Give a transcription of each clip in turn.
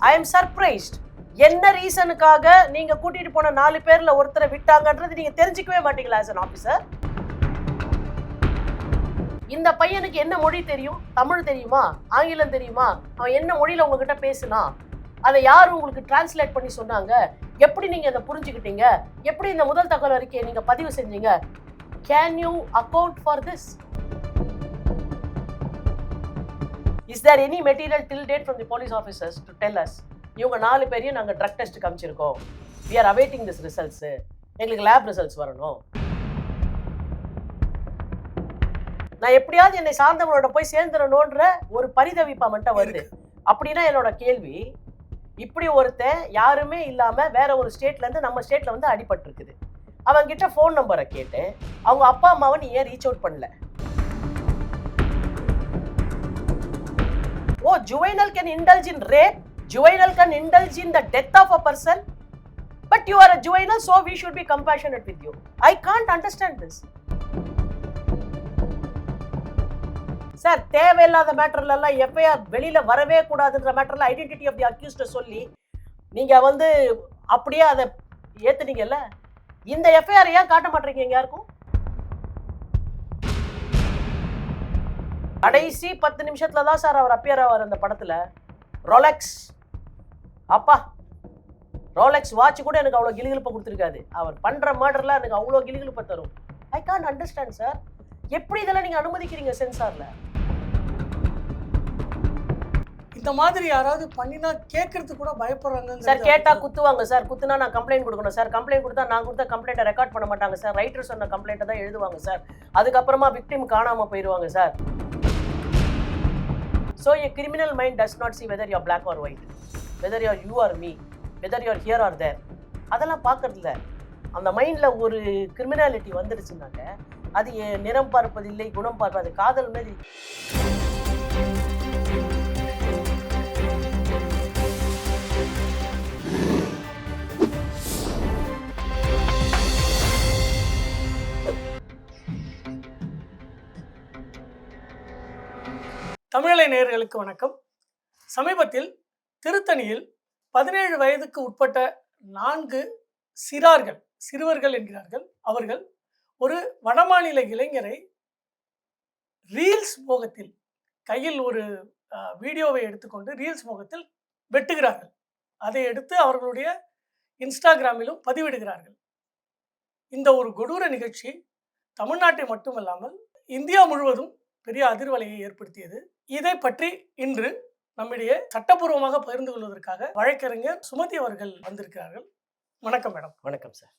I am surprised. என்ன ரீசனுக்காக நீங்க கூட்டிட்டு போன 4 பேர்ல ஒருத்தரை விட்டாங்கன்றது நீங்க தெரிஞ்சுக்கவே மாட்டீங்களா as an officer? இந்த பையனுக்கு என்ன மொழி தெரியும்? தமிழ் தெரியுமா? ஆங்கிலம் தெரியுமா? அவன் என்ன மொழியில உங்ககிட்ட பேசினா? அதை யார் உங்களுக்கு டிரான்ஸ்லேட் பண்ணி சொன்னாங்க? எப்படி நீங்க அதை புரிஞ்சுக்கிட்டீங்க? எப்படி இந்த முதல் தகவல் அறிக்கையை நீங்க பதிவு செஞ்சீங்க? Can you account for this? Is there any material till date from the police officers to tell us இவங்க 4 பேரையும் நாங்கள் ட்ரக் டெஸ்ட் காமிச்சிருக்கோம், we are awaiting this results, எங்களுக்கு லேப் ரிசல்ட்ஸ் வரணும். நான் எப்படியாவது என்னை சார்ந்தவங்களோட போய் சேர்ந்துடணுன்ற ஒரு பரிதவிப்பா மட்டும் வருது. அப்படின்னா என்னோட கேள்வி, இப்படி ஒருத்தன் யாருமே இல்லாம வேற ஒரு ஸ்டேட்ல இருந்து நம்ம ஸ்டேட்ல வந்து அடிபட்டு இருக்குது. அவங்க கிட்ட ஃபோன் நம்பரை கேட்டு அவங்க அப்பா அம்மாவை நீ ஏன் ரீச் அவுட் பண்ணல? Oh, juvenile can indulge in rape, juvenile can indulge in the death of a person, but you are a juvenile, so we should be compassionate with you. I can't understand this. Sir, தேவையில்லாத மேட்டர்ல எல்லாம் FIR வெளியில வரவே கூடாதுன்ற மேட்டர்ல identity of the அக்யூஸ்ட சொல்லி நீங்க வந்து அப்படியே அதை ஏத்துனீங்கல்ல, இந்த எஃப்ஐஆர் ஏன் காட்ட மாட்டீங்க யாருக்கும்? கடைசி 10 நிமிஷத்துல தான் சார் அவர் அப்பியர் ஆவார் அந்த படத்துல. ரோலெக்ஸ், அப்பா ரோலெக்ஸ் வாட்ச் கூட எனக்கு அவ்வளோ கிளிகிழிப்பை கொடுத்துருக்காது. அவர் பண்ற மர்டர்ல எனக்கு அவ்வளோ கிளிகிழிப்பை தரும். ஐ கான்ட் அண்டர்ஸ்டாண்ட் சார், எப்படி இதெல்லாம் நீங்க அனுமதிக்கிறீங்க சென்சார்ல? இந்த மாதிரி யாராவது பண்ணினா கேட்கறது கூட பயப்படுறாங்க சார். கேட்டா குத்துவாங்க சார், குத்துனா நான் கம்ப்ளைண்ட் கொடுக்கணும் சார், கம்ப்ளைண்ட் கொடுத்தா நான் கொடுத்த கம்ப்ளைண்ட்டை ரெக்கார்ட் பண்ண மாட்டாங்க சார், ரைட்டர் சொன்ன கம்ப்ளைண்ட்டை தான் எழுதுவாங்க சார், அதுக்கப்புறமா விக்டிம் காணாம போயிடுவாங்க sir. So a criminal mind does not see whether you are black or white, whether you are you or me, whether you are here or there. அதெல்லாம் பார்க்கறதில்ல. அந்த மைண்டில் ஒரு கிரிமினாலிட்டி வந்துடுச்சுனாக்க அது நிறம் பார்ப்பதில்லை, குணம் பார்ப்பது, காதல் மாதிரி. தமிழலை நேயர்களுக்கு வணக்கம். சமீபத்தில் திருத்தணியில் 17 வயதுக்கு உட்பட்ட 4 சிறுவர்கள் என்கிறார்கள், அவர்கள் ஒரு வடமாநில இளைஞரை ரீல்ஸ் மோகத்தில் கையில் ஒரு வீடியோவை எடுத்துக்கொண்டு ரீல்ஸ் மோகத்தில் வெட்டுகிறார்கள். அதை எடுத்து அவர்களுடைய இன்ஸ்டாகிராமிலும் பதிவிடுகிறார்கள். இந்த ஒரு கொடூர நிகழ்ச்சி தமிழ்நாட்டை மட்டுமல்லாமல் இந்தியா முழுவதும் பெரிய அதிர்வலையை ஏற்படுத்தியது. இதை பற்றி இன்று நம்மிடையே சட்டப்பூர்வமாக பகிர்ந்து கொள்வதற்காக வழக்கறிஞர் சுமதி அவர்கள் வந்திருக்கிறார்கள். வணக்கம் மேடம். வணக்கம் சார்.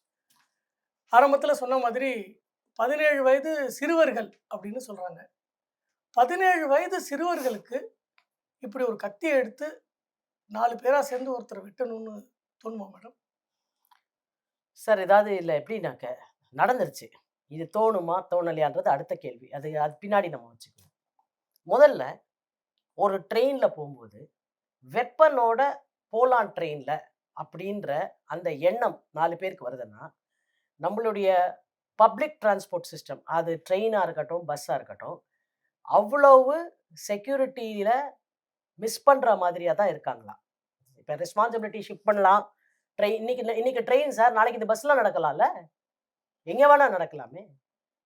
ஆரம்பத்தில் சொன்ன மாதிரி 17 வயது சிறுவர்கள் அப்படின்னு சொல்றாங்க. 17 வயது சிறுவர்களுக்கு இப்படி ஒரு கத்தியை எடுத்து 4 பேரா சேர்ந்து ஒருத்தர் வெட்டணும்னு தோணுமா மேடம்? சார், ஏதாவது இல்லை எப்படின்னாக்க நடந்துருச்சு, இது தோணுமா தோணலையான்றது அடுத்த கேள்வி. அது பின்னாடி நம்ம வச்சுக்கணும். முதல்ல ஒரு ட்ரெயினில் போகும்போது வெப்பனோட போலான் ட்ரெயினில் அப்படின்ற அந்த எண்ணம் 4 பேருக்கு வருதுன்னா, நம்மளுடைய பப்ளிக் டிரான்ஸ்போர்ட் சிஸ்டம், அது ட்ரெயினாக இருக்கட்டும் பஸ்ஸாக இருக்கட்டும், அவ்வளவு செக்யூரிட்டியில் மிஸ் பண்ணுற மாதிரியாக தான் இருக்காங்களா? இப்போ ரெஸ்பான்சிபிலிட்டி ஷிஃப்ட் பண்ணலாம். இன்னைக்கு ட்ரெயின் சார், நாளைக்கு இந்த பஸ்ஸில் நடக்கலாம்ல, எங்கே வேணால் நடக்கலாமே.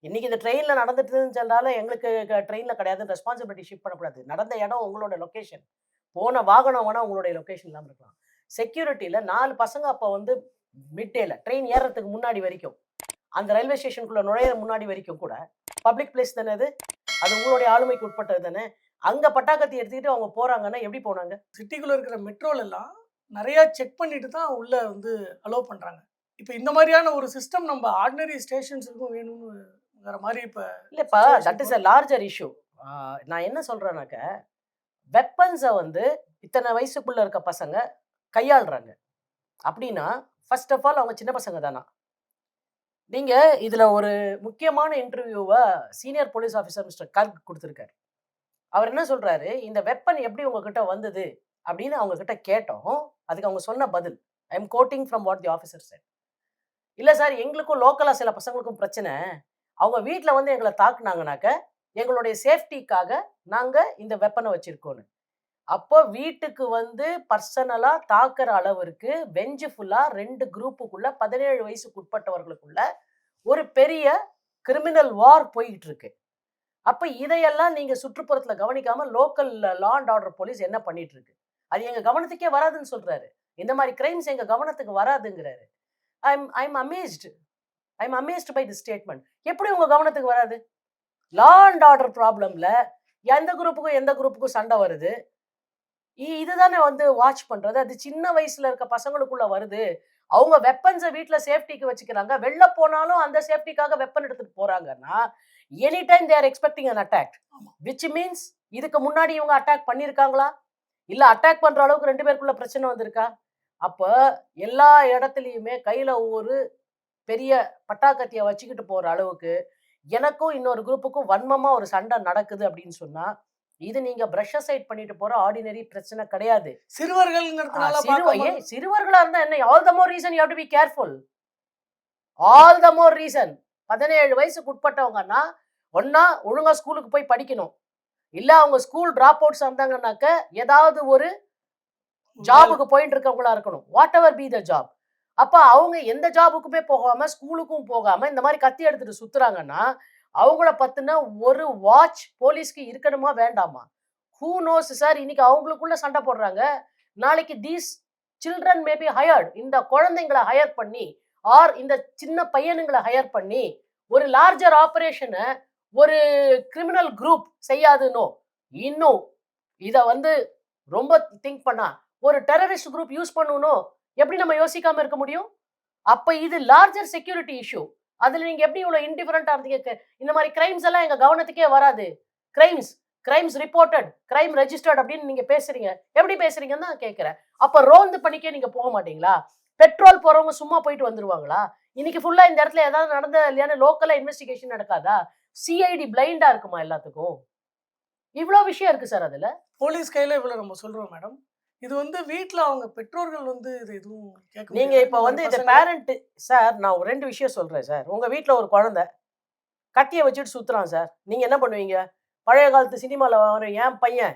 இன்றைக்கி இந்த ட்ரெயினில் நடந்துட்டுன்னு சொன்னாலும் எங்களுக்கு ட்ரெயினில் கிடையாது, ரெஸ்பான்சிபிலிட்டி ஷிஃப்ட் பண்ணக்கூடாது. நடந்த இடம் உங்களோட லொக்கேஷன், போன வாகனம் வேணால் உங்களுடைய லொக்கேஷன் இல்லாமல் இருக்கலாம். செக்யூரிட்டியில் 4 பசங்க அப்போ வந்து மிட்டேல ட்ரெயின் ஏறுறதுக்கு முன்னாடி வரைக்கும், அந்த ரயில்வே ஸ்டேஷனுக்குள்ளே நுழையிற முன்னாடி வரைக்கும் கூட பப்ளிக் பிளேஸ் தானே அது, அது உங்களுடைய ஆளுமைக்கு உட்பட்டது தானே. அங்கே பட்டாக்கத்தி எடுத்துக்கிட்டு அவங்க போகிறாங்கன்னா எப்படி போனாங்க? சிட்டிக்குள்ளே இருக்கிற மெட்ரோலெல்லாம் நிறையா செக் பண்ணிட்டு தான் உள்ளே வந்து அலோவ் பண்ணுறாங்க. இப்போ இந்த மாதிரியான ஒரு சிஸ்டம் நம்ம ஆர்டினரி ஸ்டேஷன்ஸுக்கும் வேணும்னுங்கிற மாதிரி இப்போ இல்லைப்பா, that is a larger issue. நான் என்ன சொல்கிறேன்னாக்க, வெப்பன்ஸை வந்து இத்தனை வயசுக்குள்ளே இருக்க பசங்க கையாளுறாங்க அப்படின்னா ஃபர்ஸ்ட் ஆஃப் ஆல் அவங்க சின்ன பசங்க தானா? நீங்கள் இதில் ஒரு முக்கியமான இன்டர்வியூவை senior police officer mister Garg கொடுத்துருக்காரு. அவர் என்ன சொல்கிறாரு, இந்த வெப்பன் எப்படி உங்ககிட்ட வந்தது அப்படின்னு அவங்கக்கிட்ட கேட்டோம். அதுக்கு அவங்க சொன்ன பதில், ஐ am coating from what the officer set. இல்லை சார், எங்களுக்கும் லோக்கலாக சில பசங்களுக்கும் பிரச்சனை, அவங்க வீட்டில் வந்து எங்களை தாக்குனாங்கனாக்க எங்களுடைய சேஃப்டிக்காக நாங்கள் இந்த வெப்பனை வச்சுருக்கோன்னு. அப்போ வீட்டுக்கு வந்து பர்சனலா தாக்குற அளவிற்கு பெஞ்சு ஃபுல்லா 2 குரூப்புக்குள்ள 17 வயசுக்கு உட்பட்டவர்களுக்குள்ள ஒரு பெரிய கிரிமினல் வார் போயிட்டு இருக்கு. அப்ப இதையெல்லாம் நீங்க சுற்றுப்புறத்துல கவனிக்காம local law and order police என்ன பண்ணிட்டு இருக்கு? அது எங்க கவனத்துக்கே வராதுன்னு சொல்றாரு. இந்த மாரி கிரைம்ஸ் எங்க கவனத்துக்கு வராதுங்கிறாரு. I am amazed. I am amazed by this statement. எப்படி உங்க கவனத்துக்கு வராது? லா அண்ட் ஆர்டர் ப்ராப்ளம்ல எந்த குரூப்புக்கும் எந்த குரூப்புக்கும் சண்டை வருது. இதுதானே வந்து வாட்ச் பண்றது. அது சின்ன வயசுல இருக்க பசங்களுக்குள்ள வருது. அவங்க வெப்பன்ஸ வீட்ல சேஃப்டிக்கு வச்சுக்கிறாங்க. வெளில போனாலும் அந்த சேஃப்டிக்காக வெப்பன் எடுத்துட்டு போறாங்கன்னா, any time they are expecting an attack. Which means இதுக்கு முன்னாடி இவங்க அட்டாக் பண்ணியிருக்காங்களா? இல்ல அட்டாக் பண்ற அளவுக்கு 2 பேருக்குள்ள பிரச்சனை வந்திருக்கா? அப்ப எல்லா இடத்துலயுமே கையில ஒரு பெரிய பட்டாக்கத்திய வச்சுக்கிட்டு போற அளவுக்கு, எனக்கும் இன்னொரு குரூப்புக்கும் வன்மமா ஒரு சண்டை நடக்குது அப்படின்னு சொன்னா, இது நீங்க பிரஷ் அசைட் பண்ணிட்டு போற ஆர்டினரி பிரச்சனை கிடையாது. சிறுவர்கள்ங்கிறதுனால பார்க்காம சிறுவர்களா இருந்தா என்ன? All the more reason you have to be careful. All the more reason. 17 வயசுக்கு உட்பட்டவங்கன்னா, ஒண்ணா ஒழுங்கா ஸ்கூலுக்கு போய் படிக்கணும். இல்ல அவங்க ஸ்கூல் டிராப் அவுட்ஸா இருந்தாங்கன்னாக்க, ஏதாவது ஒரு ஜாபுக்கு போயிட்டு இருக்கவங்களா இருக்கணும். What ever be the job. அப்ப அவங்க எந்த ஜாபுக்குமே போகாம, ஸ்கூலுக்கும் போகாம இந்த மாரி கத்தி எடுத்துட்டு சுத்துறாங்கன்னா, அவங்கள பத்தின ஒரு வாட்ச் போலீஸ்க்கு இருக்கணுமா? வேண்டாமா? ஹூ நோஸ் சார், இன்னைக்கு அவங்களுக்குள்ள சண்டை போடுறாங்க. நாளைக்கு these children may be hired. இந்த குழந்தைங்கள ஹயர் பண்ணி, ஆர் இந்த சின்ன பையனுங்கள ஹயர் பண்ணி, ஒரு லார்ஜர் ஆப்பரேஷன ஒரு கிரிமினல் குரூப் செய்யாதுன்னோ, இன்னும் இத வந்து ரொம்ப திங்க் பண்ணா, ஒரு டெரரிஸ்ட் குரூப் யூஸ் பண்ணணும். எப்படி நம்ம யோசிக்காம இருக்க முடியும்? அப்ப இது லார்ஜர் செக்யூரிட்டி இஷ்யூ. அதுல நீங்க எப்படி இவ்வளவு இன்டிஃபரண்டா இருந்தீங்க? இந்த மாதிரி கிரைம்ஸ் எல்லாம் எங்க கவனத்துக்கே வராது. Crimes crimes reported, crime registered அப்படின்னு நீங்க பேசுறீங்க. எப்படி பேசுறீங்கன்னு தான் கேட்கிறேன். அப்ப ரோந்து பணிக்கே நீங்க போக மாட்டீங்களா? பெட்ரோல் போறவங்க சும்மா போயிட்டு வந்துருவாங்களா? இன்னைக்கு ஃபுல்லா இந்த இடத்துல ஏதாவது நடந்தா இல்லையான்னு லோக்கலா இன்வெஸ்டிகேஷன் நடக்காதா? சிஐடி பிளைண்டா இருக்குமா எல்லாத்துக்கும்? இவ்ளோ விஷயம் இருக்கு சார் அதுல. போலீஸ் கையில இவ்வளவு நம்ம சொல்றோம் மேடம். இது வந்து வீட்ல அவங்க பெற்றோர்கள் வந்து இது எதுவும் கேட்க நீங்க முடியாது. இப்ப இந்த வந்து மாரி இந்த பசங்கள பேரண்ட் சார், நான் ஒரு 2 விஷயம் சொல்றேன் சார். உங்க வீட்ல ஒரு குழந்தை கத்திய வச்சுட்டு சுத்துறான் சார். நீங்க என்ன பண்ணுவீங்க? பழைய காலத்து சினிமால வர என் பையன்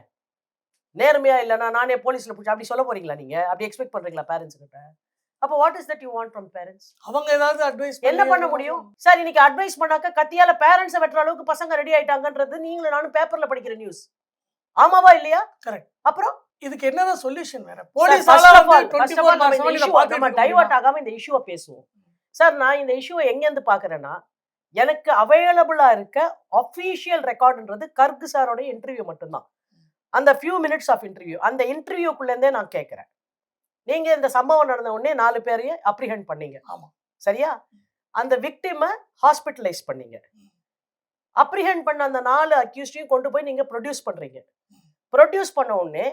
நேர்மையா இல்லன்னா நானே போலீஸ்ல புடிச்சு அப்படி சொல்ல போறீங்களா நீங்க? அப்படி எக்ஸ்பெக்ட் பண்றீங்களா பேரண்ட்ஸ் கிட்ட? அப்ப what is that you want from parents? அவங்க ஏதாவது அட்வைஸ் என்ன பண்ணி பண்ண முடியும்? சார் இன்னைக்கு அட்வைஸ் பண்ணாக்க கத்தியால பேரண்ட்ஸ வெட்டுற அளவுக்கு பசங்க ரெடி ஆயிட்டாங்கன்றது நீங்களும் நானும் பேப்பர்ல படிக்கிற நியூஸ். ஆமாவா இல்லையா? கரெக்ட். அப்புறம் இதுக்கு என்னதான் சொல்யூஷன் வேற? சார், போலீஸால ஃபர்ஸ்ட் ஆஃப் வந்து ஆல் 24 நம்ம பார் இந்த 7 இத இஷ்யூ பாத்துட்டு நம்ம இருக்க முடியுமா? டைவர்ட் ஆகாம இந்த இஷ்யூவ பேசுவோம். சார், நான் இந்த இஷ்யூவ எங்கேருந்து பார்க்குறேன்னா, எனக்கு அவைலபிளா இருக்க அஃபிஷியல் ரெக்கார்ட்ன்றது கர்க் சாரோட இன்டர்வியூ மட்டும்தான். அந்த ஃபியூ மினிட்ஸ் ஆஃப் இன்டர்வியூ. அந்த இன்டர்வியூக்குள்ள இருந்தே நான் கேட்கிறேன். நீங்க இந்த சம்பவம் நடந்த உடனே 4 பேரையும் அப்ரிஹெண்ட் பண்ணீங்க. ஆமா. சரியா? அந்த விக்டிம ஹாஸ்பிட்டலைஸ் பண்ணீங்க. அப்ரிஹெண்ட் பண்ண அந்த 4 அக்யூஸ்டையும் கொண்டு போய் நீங்க ப்ரொடியூஸ் பண்றீங்க. ப்ரொடியூஸ் பண்ண உடனே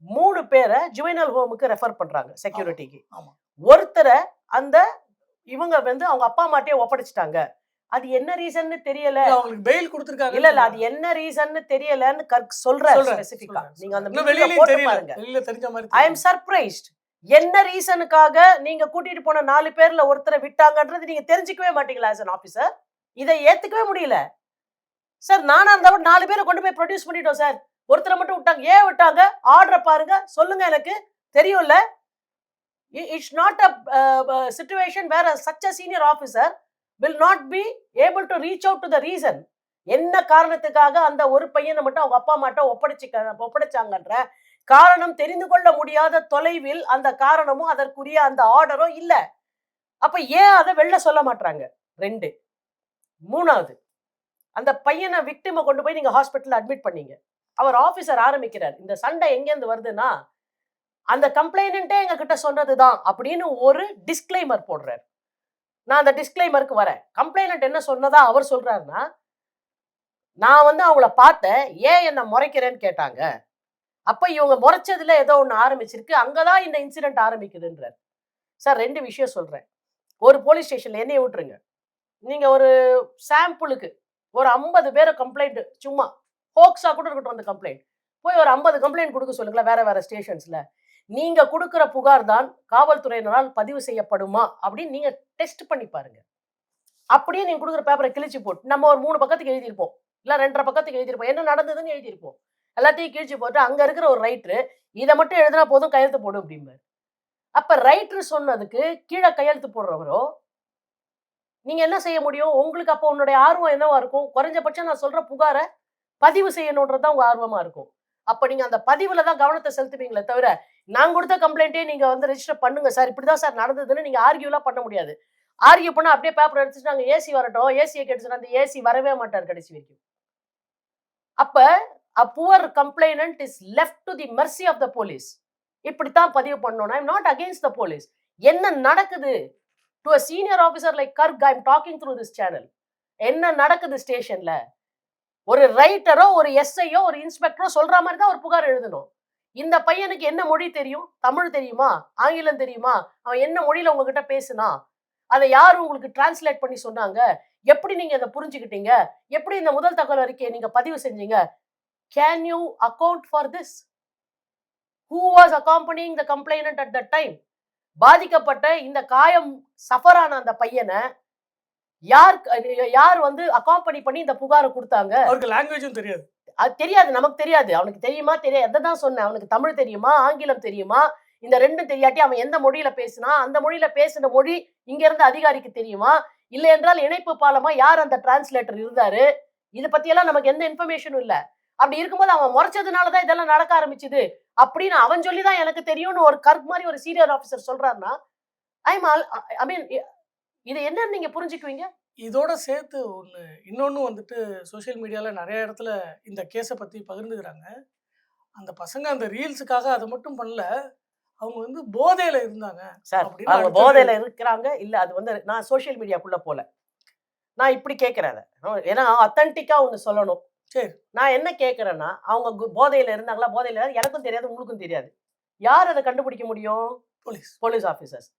3 பேர ஜுவைனல் ஹோமுக்கு ரெஃபர் பண்றாங்க செக்யூரிட்டிக்கு. ஆமா. ஒருத்தர அந்த இவங்க வந்து அவங்க அப்பா அம்மாட்டே ஒப்படைச்சிட்டாங்க. அது என்ன ரீசன்னு தெரியல. இல்ல அவங்களுக்கு பெயில் குடுத்திருக்காங்க. இல்ல அது என்ன ரீசன்னு தெரியலன்னு கர்க் சொல்றாரு ஸ்பெசிஃபிக்கா. நீங்க அந்த இன்னும் வீடியோல வெளியிலயும் போட்டு தெரியல. பாருங்க. வெளியில தெரிஞ்ச மாதிரி ஐ அம் சர்ப்ரைஸ்ட். என்ன ரீசனுக்காக நீங்க கூட்டிட்டு போன 4 பேர்ல ஒருத்தரை விட்டாங்கன்றது நீங்க தெரிஞ்சுக்கவே மாட்டீங்களா as an officer? இதை ஏத்துக்கவே முடியல. சார், நானா இருந்தா 4 பேரை கொண்டு போய் ப்ரொடியூஸ் பண்ணிட்டோம் சார். ஒருத்தரை மட்டும் விட்டாங்க. ஏன் விட்டாங்க? ஆர்டரை பாருங்க. சொல்லுங்க எனக்கு. தெரியும்ல. It's not a situation where such a senior officer will not be able to reach out to the reason. என்ன காரணத்துக்காக அந்த ஒரு பையனை மட்டும் அவங்க அப்பா அம்மாட்ட ஒப்படைச்சாங்கன்ற காரணம் தெரிந்து கொள்ள முடியாத தொலைவில் அந்த காரணமும் அதற்குரிய அந்த ஆர்டரும் இல்ல. அப்ப ஏன் அதை வெளில சொல்ல மாட்டாங்க? 2. 3வது, அந்த பையனை விக்டிமை கொண்டு போய் நீங்க ஹாஸ்பிட்டல் அட்மிட் பண்ணீங்க. அவர் ஆபீசர் ஆரம்பிக்கிறார். இந்த சண்டை எங்கேருந்து வருதுன்னா, அந்த கம்ப்ளைனன்ட்டே எங்க கிட்ட சொன்னதுதான் அப்படின்னு ஒரு டிஸ்க்ளைமர் போடுறாரு. நான் அந்த டிஸ்க்ளைமருக்கு வரேன். கம்ப்ளைனன்ட் என்ன சொன்னதா அவர் சொல்றாருன்னா, நான் வந்து அவங்கள பார்த்தேன். ஏன் என்ன முறைக்கிறேன்னு கேட்டாங்க. அப்ப இவங்க முறைச்சதுல ஏதோ ஒண்ணு ஆரம்பிச்சிருக்கு. அங்கதான் இந்த இன்சிடென்ட் ஆரம்பிக்குதுன்றார். சார், 2 விஷயம் சொல்றேன். ஒரு போலீஸ் ஸ்டேஷன்ல என்னைய விட்டுருங்க. நீங்க ஒரு சாம்பிளுக்கு ஒரு 50 பேரை கம்ப்ளைண்ட் சும்மா ஹோக்ஸா கூட இருக்கட்டும் அந்த கம்ப்ளைண்ட். போய் ஒரு 50 கம்ப்ளைண்ட் கொடுக்க சொல்லுங்களேன் வேற ஸ்டேஷன்ஸ்ல. நீங்க கொடுக்கிற புகார் தான் காவல்துறையினரால் பதிவு செய்யப்படுமா அப்படின்னு நீங்க டெஸ்ட் பண்ணி பாருங்க. அப்படியே நீங்க கொடுக்குற பேப்பரை கிழிச்சு போட்டு நம்ம ஒரு 3 பக்கத்துக்கு எழுதியிருப்போம். இல்ல 2.5 பக்கத்துக்கு எழுதியிருப்போம். என்ன நடந்ததுன்னு எழுதியிருப்போம். எல்லாத்தையும் கிழிச்சு போட்டு அங்க இருக்கிற ஒரு ரைட்டரு இதை மட்டும் எழுதினா போதும் கையெழுத்து போடும் அப்படிம்பாரு. அப்ப ரைட்டர் சொன்னதுக்கு கீழே கையெழுத்து போடுறவரோ நீங்க என்ன செய்ய முடியும்? உங்களுக்கு அப்போ உன்னுடைய ஆர்வம் என்னவா இருக்கும்? குறைஞ்சபட்சம் நான் சொல்ற புகார பதிவு செய்யணும்ன்றது தான் உங்க ஆர்வமா இருக்கும். அப்ப நீங்க அந்த பதிவுல தான் கவனத்த செலுத்துவீங்களே தவிர, நான் குடுத்த கம்ப்ளைண்ட்டே நீங்க வந்து ரெஜிஸ்டர் பண்ணுங்க சார். இப்படிதான் சார் நடந்ததுன்னு நீங்க ஆர்கியூலாம் பண்ண முடியாது. ஆர்கியூ பண்ணா அப்படியே பேப்பர் எடுத்துட்டு நாங்க ஏசி வரட்டும். ஏசிய கேட்டு சொன்னா அந்த ஏசி வரவே மாட்டாரு கடைசி வரைக்கும். அப்ப poor complainant is left to the mercy of the police. இப்படித்தான் பதிவு பண்ணணும். I am not against the police. என்ன நடக்குது? To a senior officer like Karg, I am talking through this channel. என்ன நடக்குது ஸ்டேஷன்ல? ஒரு ரைட்டரோ, ஒரு எஸ்ஐயோ, ஒரு இன்ஸ்பெக்டரோ சொல்ற மாதிரி தான் ஒரு புகார் எழுதணும். இந்த பையனுக்கு என்ன மொழி தெரியும்? தமிழ் தெரியுமா? ஆங்கிலம் தெரியுமா? அவன் என்ன மொழியில உங்ககிட்ட பேசினான்? அதை யார் உங்களுக்கு டிரான்ஸ்லேட் பண்ணி சொன்னாங்க? எப்படி நீங்க அதை புரிஞ்சுக்கிட்டீங்க? எப்படி இந்த முதல் தகவல் அறிக்கையை நீங்க பதிவு செஞ்சீங்க? Can you account for this? Who was accompanying the complainant at that time? பாதிக்கப்பட்ட இந்த காயம் சஃபரான அந்த பையனை யார் யார் வந்து அக்காம்பனி பண்ணி இந்த புகாரை கொடுத்தாங்க? அவருக்கு லாங்குவேஜும் தெரியாது. அது தெரியாது, நமக்கு தெரியாது. அவனுக்கு தெரியுமா தெரியாது, அதான் சொன்னேன். அவனுக்கு தமிழ் தெரியுமா, ஆங்கிலம் தெரியுமா? இந்த ரெண்டும் தெரியாட்டி அவன் எந்த மொழியில பேசினா, அந்த மொழியில பேசின மொழி இங்க இருந்த அதிகாரிக்கு தெரியுமா? இல்லை என்றால் இணைப்பு பாலமா யார் அந்த டிரான்ஸ்லேட்டர் இருந்தாரு? இதை பத்தியெல்லாம் நமக்கு எந்த இன்ஃபர்மேஷனும் இல்ல. அப்படி இருக்கும்போது அவன் முறைச்சதுனாலதான் இதெல்லாம் நடக்க ஆரம்பிச்சுது அப்படின்னு அவன் சொல்லிதான் எனக்கு தெரியும்னு ஒரு கர்க் மாதிரி ஒரு சீனியர் ஆபீசர் சொல்றாருன்னா, ஐ மீன் இது என்னன்னு நீங்க புரிஞ்சுக்குவீங்க? இதோட சேர்த்து இன்னொன்னு வந்துட்டு சோசியல் மீடியால நெறைய இடத்துல இந்த கேஸ பத்தி பகிர்ந்துக்கிறாங்க. அந்த பசங்க அந்த ரீல்ஸுக்காக அத மட்டும் பண்ணல. அவங்க வந்து போதையில இருந்தாங்க சார், அப்படின்னு அவங்க அடுத்தது போதையில இருக்கிறாங்க. இல்ல அது வந்து நான் சோசியல் மீடியாக்குள்ள போல. நான் இப்படி கேட்கிறேன் அத. ஏன்னா ஆத்தென்டிக்கா ஒண்ணு சொல்லணும். சரி. நான் என்ன கேட்கிறேன்னா, அவங்க போதையில இருந்தாங்களா? போதையில எனக்கும் தெரியாது, உங்களுக்கும் தெரியாது. யார் அத கண்டுபிடிக்க முடியும்? Police. Police officers.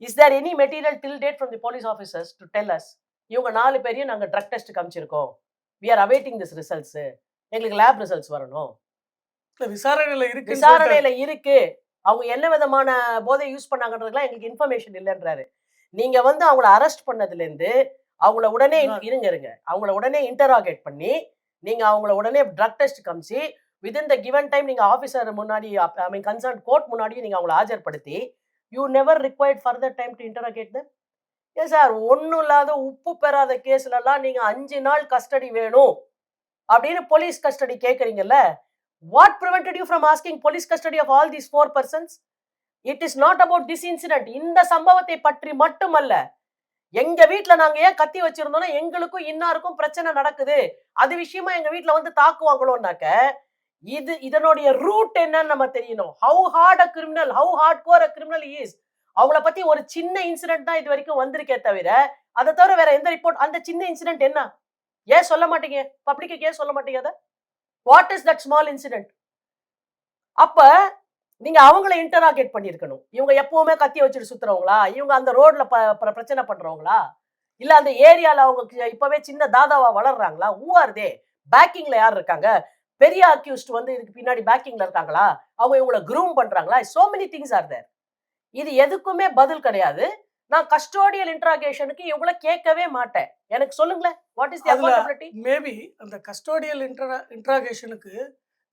Is there any material till date from the police officers to tell us இவங்க 4 பேரையும் நாங்க ட்ரக் டெஸ்ட் காமிச்சிருக்கோம். We are awaiting this results. எங்களுக்கு லேப் ரிசல்ட்ஸ் வரணும். இல்ல விசாரணையில இருக்குன்னு விசாரணையில இருக்கு. அவங்க என்ன விதமான போதை யூஸ் பண்ணாங்கன்றதுலாம் எங்களுக்கு இன்ஃபர்மேஷன் இல்லன்றாரு. நீங்க வந்து அவங்கள அரெஸ்ட் பண்ணதுல இருந்து அவங்கள உடனே இருங்க. அவங்கள உடனே இன்டராகேட் பண்ணி நீங்க அவங்கள உடனே ட்ரக் டெஸ்ட் காமிச்சு வித்தின் த கிவன் டைம் நீங்க ஆபீசர் முன்னாடி ஐ மீன் கன்சர்ன் கோர்ட் முன்னாடி நீங்க அவங்கள ஆஜர்படுத்தி you never required further time to interrogate them. ஏன் சார், ஒண்ணும் இல்லாத உப்பு பெறாத கேஸ்ல எல்லாம் நீங்க 5 நாள் கஸ்டடி வேணும் அப்படின்னு போலீஸ் கஸ்டடி கேக்குறீங்கல்ல? What prevented you from asking police custody of all these 4 persons? It is not about this incident. இந்த சம்பவத்தை பற்றி மட்டுமல்ல. எங்க வீட்ல நாங்க ஏன் கத்தி வச்சிருந்தோம்னா எங்களுக்கும் இன்னாருக்கும் பிரச்சனை நடக்குது, அது விஷயமா எங்க வீட்ல வந்து தாக்குவாங்களோன்னாக்க இதனுடைய ரூட் என்னன்னு நம்ம தெரியணும். How heart a criminal, how hard core a criminal is. அவங்கள பத்தி ஒரு சின்ன இன்சிடென்ட் தான் இது வரைக்கும் வந்திருக்கே தவிர அதை தவிர வேற எந்த ரிப்போர்ட், அந்த சின்ன இன்சிடென்ட் என்ன ஏன் சொல்ல மாட்டீங்க? பப்ளிக்கு ஏன் சொல்ல மாட்டீங்க? அதை what is that small incident? அப்ப நீங்க அவங்கள இன்டராகேட் பண்ணிருக்கணும். இவங்க எப்பவுமே கத்தி வச்சுட்டு சுத்துறவங்களா? இவங்க அந்த ரோட்ல பிரச்சனை பண்றவங்களா? இல்ல அந்த ஏரியால அவங்க இப்பவே சின்ன தாதாவா வளர்றாங்களா? ஹூ ஆர் தே? பேக்கிங்ல யார் இருக்காங்க? பெரிய அக்யூஸ்ட் வந்து இதுக்கு பின்னாடி பேக்கிங்ல இருக்காங்களா? அவங்க இவங்கள க்ரூம் பண்றாங்களா? So many things are there. இது எதுக்குமே பதில் கிடையாது. நான் கஸ்டோடியல் இன்டராகேஷனுக்கு இவங்கள கேட்கவே மாட்டேன். எனக்கு சொல்லுங்களேன், what is the accountability? Maybe அந்த கஸ்டோடியல் இன்டராகேஷனுக்கு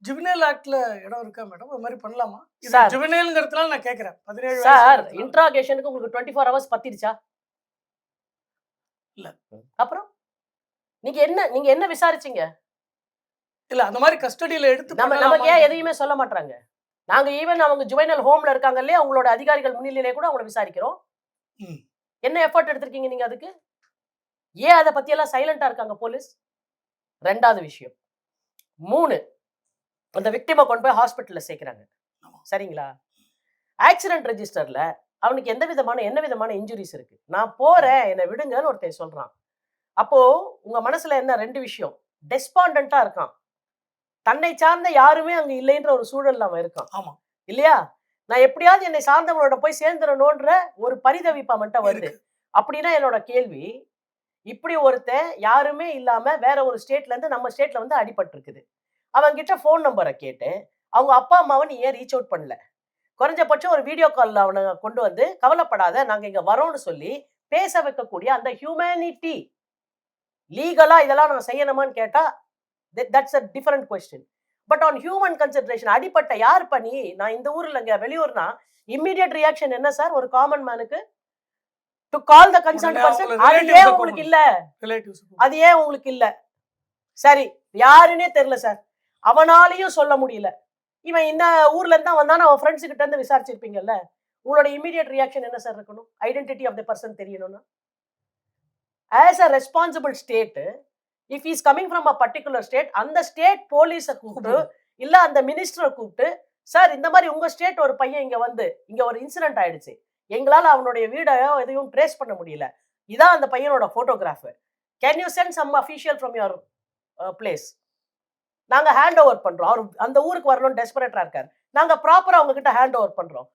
ஜுவனைல் ஆக்ட்ல இடம் இருக்கா மேடம்? அது மாதிரி பண்ணலாமா? இது சார், ஜுவனைல்ங்கிறதுனால நான் கேட்கிறேன். 17 சார், வயசு இன்டராகேஷனுக்கு உங்களுக்கு 24 ஹவர்ஸ் பத்திடுச்சா? இல்ல. அப்புறம் நீங்க என்ன விசாரிச்சீங்க? இல்ல அந்த மாதிரி கஸ்டடியில எடுத்து நமக்கு ஏன் எதையுமே சொல்ல மாட்டாங்க? நாங்க ஈவன் அவங்க ஜுவைனல் ஹோம்ல இருக்காங்க இல்லையா, அவங்களோட அதிகாரிகள் முன்னிலையிலே கூட அவங்கள விசாரிக்கிறோம். என்ன எஃபர்ட் எடுத்திருக்கீங்க நீங்க அதுக்கு? ஏன் அதை பத்தி எல்லாம் சைலண்டா இருக்காங்க போலீஸ்? 2வது விஷயம். 3, அந்த விக்டிமை கொண்டு போய் ஹாஸ்பிட்டல்ல சேர்க்கிறாங்க. சரிங்களா? ஆக்சிடென்ட் ரெஜிஸ்டர்ல அவனுக்கு என்ன விதமான இன்ஜுரிஸ் இருக்கு? நான் போறேன், என்னை விடுங்கன்னு ஒருத்தன் சொல்றான். அப்போ உங்க மனசுல என்ன 2 விஷயம்? டெஸ்பாண்டன்ட்டா இருக்கான். தன்னை சார்ந்த யாருமே அங்க இல்லைன்ற ஒரு சூழல்ல அவன் இருக்கான். ஆமா. இல்லையா? நான் எப்படியாவது என்னை சார்ந்தவங்களோட போய் சேர்ந்துடணும்ன்ற ஒரு பரிதவிப்பு அவன்கிட்ட வருது. அப்படின்னா என்னோட கேள்வி, இப்படி ஒருத்தன் யாருமே இல்லாம வேற ஒரு ஸ்டேட்ல இருந்து நம்ம ஸ்டேட்ல வந்து அடிபட்டு இருக்குது. அவங்க கிட்ட போன் நம்பரை கேட்டு அவங்க அப்பா அம்மாவை நீ ஏன் ரீச் அவுட் பண்ணல? குறைஞ்சபட்சம் ஒரு வீடியோ கால்ல அவனை கொண்டு வந்து கவலைப்படாத நாங்க இங்க வரோம்னு சொல்லி பேச வைக்கக்கூடிய அந்த ஹியூமனிட்டி லீகலா இதெல்லாம் நம்ம செய்யணுமான்னு கேட்டா that's a different question. But on human consideration அடிப்பட்ட யார் பண்ணி நான் இந்த ஊர்ல இங்க வெளியூர்னா இம்மிடியட் ரியாக்ஷன் என்ன சார் ஒரு காமன் மேனுக்கு to call the concern person. அது ஏன் உங்களுக்கு இல்ல? அது ஏன் உங்களுக்கு இல்ல? சரி யாருன்னே தெரியல சார், அவனாலையும் சொல்ல முடியல. இவன் இந்த ஊர்ல இருந்தா வந்தானே அவன் ஃப்ரெண்ட்ஸ் கிட்ட இருந்து விசாரிச்சிருப்பீங்கல்ல, உங்களோட இமீடியட் ரியாக்ஷன் என்ன சார் இருக்கணும்? ஐடென்டிட்டி ஆஃப் த பர்சன் தெரியணும்னா as a responsible state if is coming from a particular state அந்த ஸ்டேட் போலீஸை கூப்பிட்டு இல்ல அந்த மினிஸ்டரை கூப்பிட்டு சார் இந்த மாதிரி உங்க ஸ்டேட் ஒரு பையன் இங்க வந்து இங்க ஒரு இன்சிடென்ட் ஆயிடுச்சு, எங்களால அவனுடைய வீடையோ எதையும் ட்ரேஸ் பண்ண முடியல, இதான் அந்த பையனோட photograph, can you send some official from your place, நாங்க ஹேண்ட் ஓவர் பண்றோம், அவர் அந்த ஊருக்கு வரணும்னு டெஸ்பரேட்டா இருக்காரு, நாங்க ப்ராப்பரா அவங்க கிட்ட ஹேண்ட் ஓவர் பண்றோம்,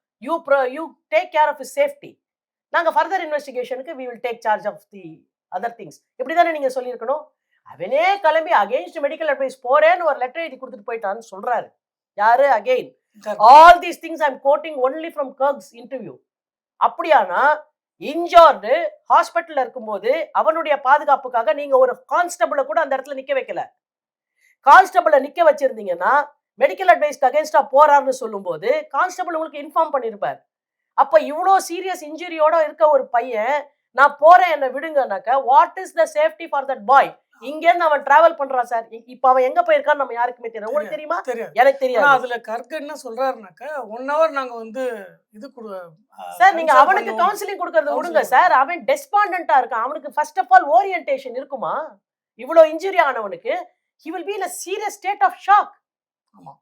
you take care of his safety, நாங்க ஃபர்தர் இன்வெஸ்டிகேஷனுக்கு we will take charge of the other things. இப்படிதானே நீங்க சொல்லியிருக்கணும். அவனே கிளம்பி அகெயின்ஸ்ட் மெடிக்கல் அட்வைஸ் போறேன்னு ஒரு லெட்டர் எழுதி கொடுத்துட்டு போயிட்டான்னு சொல்றாரு. யாரு? Again all these things I am quoting only from Garg's interview. அப்படியானா இன்ஜார்டு ஹாஸ்பிட்டல்ல இருக்கும்போது அவனுடைய பாதுகாப்புக்காக நீங்க ஒரு கான்ஸ்டபிளை கூட அந்த இடத்துல நிக்க வைக்கல. கான்ஸ்டபிளை நிக்க வச்சிருந்தீங்கன்னா மெடிக்கல் அட்வைஸ்க்கு அகேன்ஸ்டா போறாருன்னு சொல்லும் போது கான்ஸ்டபிள் உங்களுக்கு இன்ஃபார்ம் பண்ணிருப்பார். அப்ப இவ்வளோ சீரியஸ் இன்ஜுரியோட இருக்க ஒரு பையன் நான் போறேன் என்ன விடுங்கனாக்க what is the safety for that boy? இங்க இருந்து அவன் டிராவல் பண்றான் சார், இப்ப அவன் எங்க போயிருக்கான்னு நம்ம யாருக்குமே தெரியும். உங்களுக்கு தெரியுமா? எனக்கு தெரியாது. அதுல கர்க் என்ன சொல்றாருனாக்க 1 hour நாங்க வந்து இது சார் நீங்க அவனுக்கு கவுன்சிலிங் கொடுக்கறது விடுங்க சார், அவன் டெஸ்பாண்டன்ட்டா இருக்கான், அவனுக்கு ஃபர்ஸ்ட் ஆஃப் ஆல் ஓரியன்டேஷன் இருக்குமா? இவ்வளோ injury ஆனவனுக்கு he will be in a serious state of shock. ஆமா,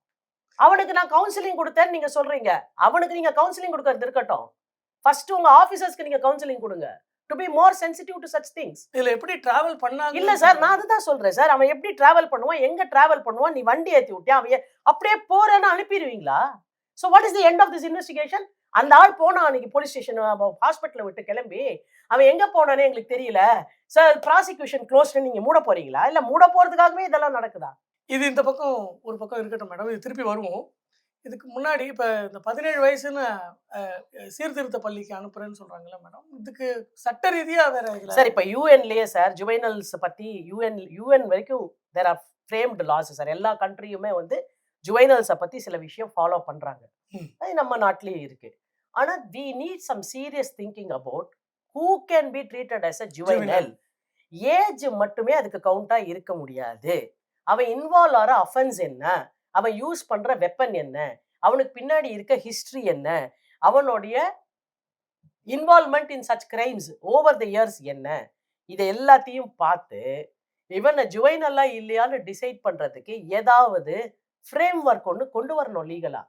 அவனுக்கு நான் கவுன்சிலிங் கொடுத்தேன்னு நீங்க சொல்றீங்க, அவனுக்கு நீங்க கவுன்சிலிங் கொடுக்கறது இருக்கட்டும், ஃபர்ஸ்ட் உங்க ஆபீசர்ஸ்க்கு நீங்க கவுன்சிலிங் கொடுங்க to be more sensitive to such things. இல்ல எப்படி டிராவல் பண்ணாங்க? இல்ல சார் நான் அதுதான் சொல்றேன் சார், அவன் எப்படி டிராவல் பண்ணுவான், எங்க டிராவல் பண்ணுவான், நீ வண்டி ஏத்தி விட்டியா, அவன் அப்படியே போறேன்னு அனுப்பிடுவீங்களா? so what is the end of this investigation? அந்த ஆள் போனா அன்னைக்கு போலீஸ் ஸ்டேஷன் ஹாஸ்பிட்டலை விட்டு கிளம்பி அவன் எங்க போனானே எங்களுக்கு தெரியல சார், ப்ராசிக்யூஷன் க்ளோஸ்டு, நீங்க மூட போறீங்களா? இல்ல மூட போறதுக்காகவே இதெல்லாம் நடக்குதா? இது இந்த பக்கம் ஒரு பக்கம் இருக்கட்டும் மேடம், இது திருப்பி வருவோம். இதுக்கு முன்னாடி இப்போ இந்த 17 வயசுன்னு சீர்திருத்த பள்ளிக்கு அனுப்புறேன்னு சொல்றாங்கல்ல மேடம், இதுக்கு சட்ட ரீதியா வேற சார் இப்போ யூஎன்லயே சார் ஜுவைனல்ஸ் பத்தி யூஎன் வரைக்கும் there are framed laws sir, எல்லா கண்ட்ரியுமே வந்து ஜுவைனல்ஸை பத்தி சில விஷயம் ஃபாலோ பண்றாங்க, அது நம்ம நாட்டிலேயே இருக்கு. ஆனா we need some serious thinking about who can be treated as a juvenile. Age மட்டுமே அதுக்கு கவுண்டா இருக்க முடியாது. அவன் இன்வால்வ் ஆகிற அஃபென்ஸ் என்ன, அவன் யூஸ் பண்ற வெப்பன் என்ன, அவனுக்கு பின்னாடி இருக்க ஹிஸ்டரி என்ன, அவனுடைய involvement in such crimes over the years என்ன, இதை எல்லாத்தையும் பார்த்து இவனை ஜுவைனல்லா இல்லையான்னு டிசைட் பண்றதுக்கு ஏதாவது ஃப்ரேம் ஒர்க் ஒன்று கொண்டு வரணும் லீகலா.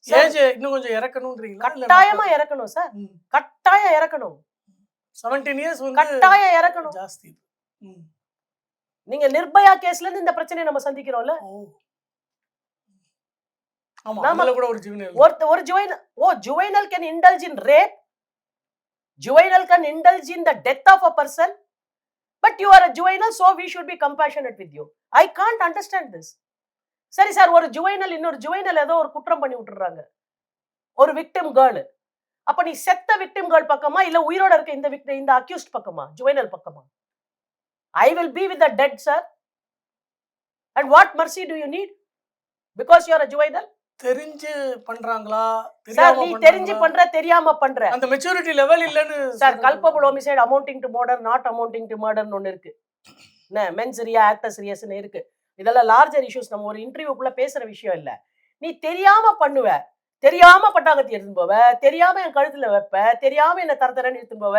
ஏஜ் இன்னும் கொஞ்சம் இறக்கணும்ன்றீங்களா? கட்டாயமா இறக்கணும் சார், கட்டாயம் இறக்கணும். 17 இயர்ஸ் கட்டாயம் இறக்கணும். ஜாஸ்தி. நீங்க நிர்பயா கேஸ்ல இருந்து இந்த பிரச்சனையை நம்ம சந்திக்கிறோம்ல. ஒரு juvenile can indulge in rape, juvenile can indulge in the death of a person, but you are a juvenile, so we should be compassionate with you. I can't understand this. சரி சார், ஒரு juvenile இன்னொரு juvenile ஏதோ ஒரு குற்றம் பண்ணி விட்டுறாங்க, ஒரு victim girl, அப்ப நீ செத்த victim girl பக்கமா இல்ல உயிரோட இருக்க இந்த accused பக்கமா, juvenile பக்கமா? I will be with the dead, sir. And what mercy do you need because you are a juvenile? தெரிஞ்சு பண்றாங்களா? சார் நீ தெரிஞ்சு பண்ற தெரியாம பண்ற, அந்த மெச்சூரிட்டி லெவல் இல்லன்னு sir. Culpable homicide amounting to murder, not amounting to மர்டர்னு ஒன்று இருக்கு, என்ன மென்ஸ் ரியா ஆக்டர்ஸ் ரியஸ்னு இருக்கு. இதெல்லாம் லார்ஜர் இஷ்யூஸ், நம்ம ஒரு இன்டர்வியூக்குள்ள பேசுற விஷயம் இல்ல. நீ தெரியாம பண்ணுவ, தெரியாம பட்டாக்கத்தி எடுத்துன்னு போவ, தெரியாம என் கழுத்துல வைப்ப, தெரியாம என்ன தரத்தரன்னு எடுத்துன்னு போவ,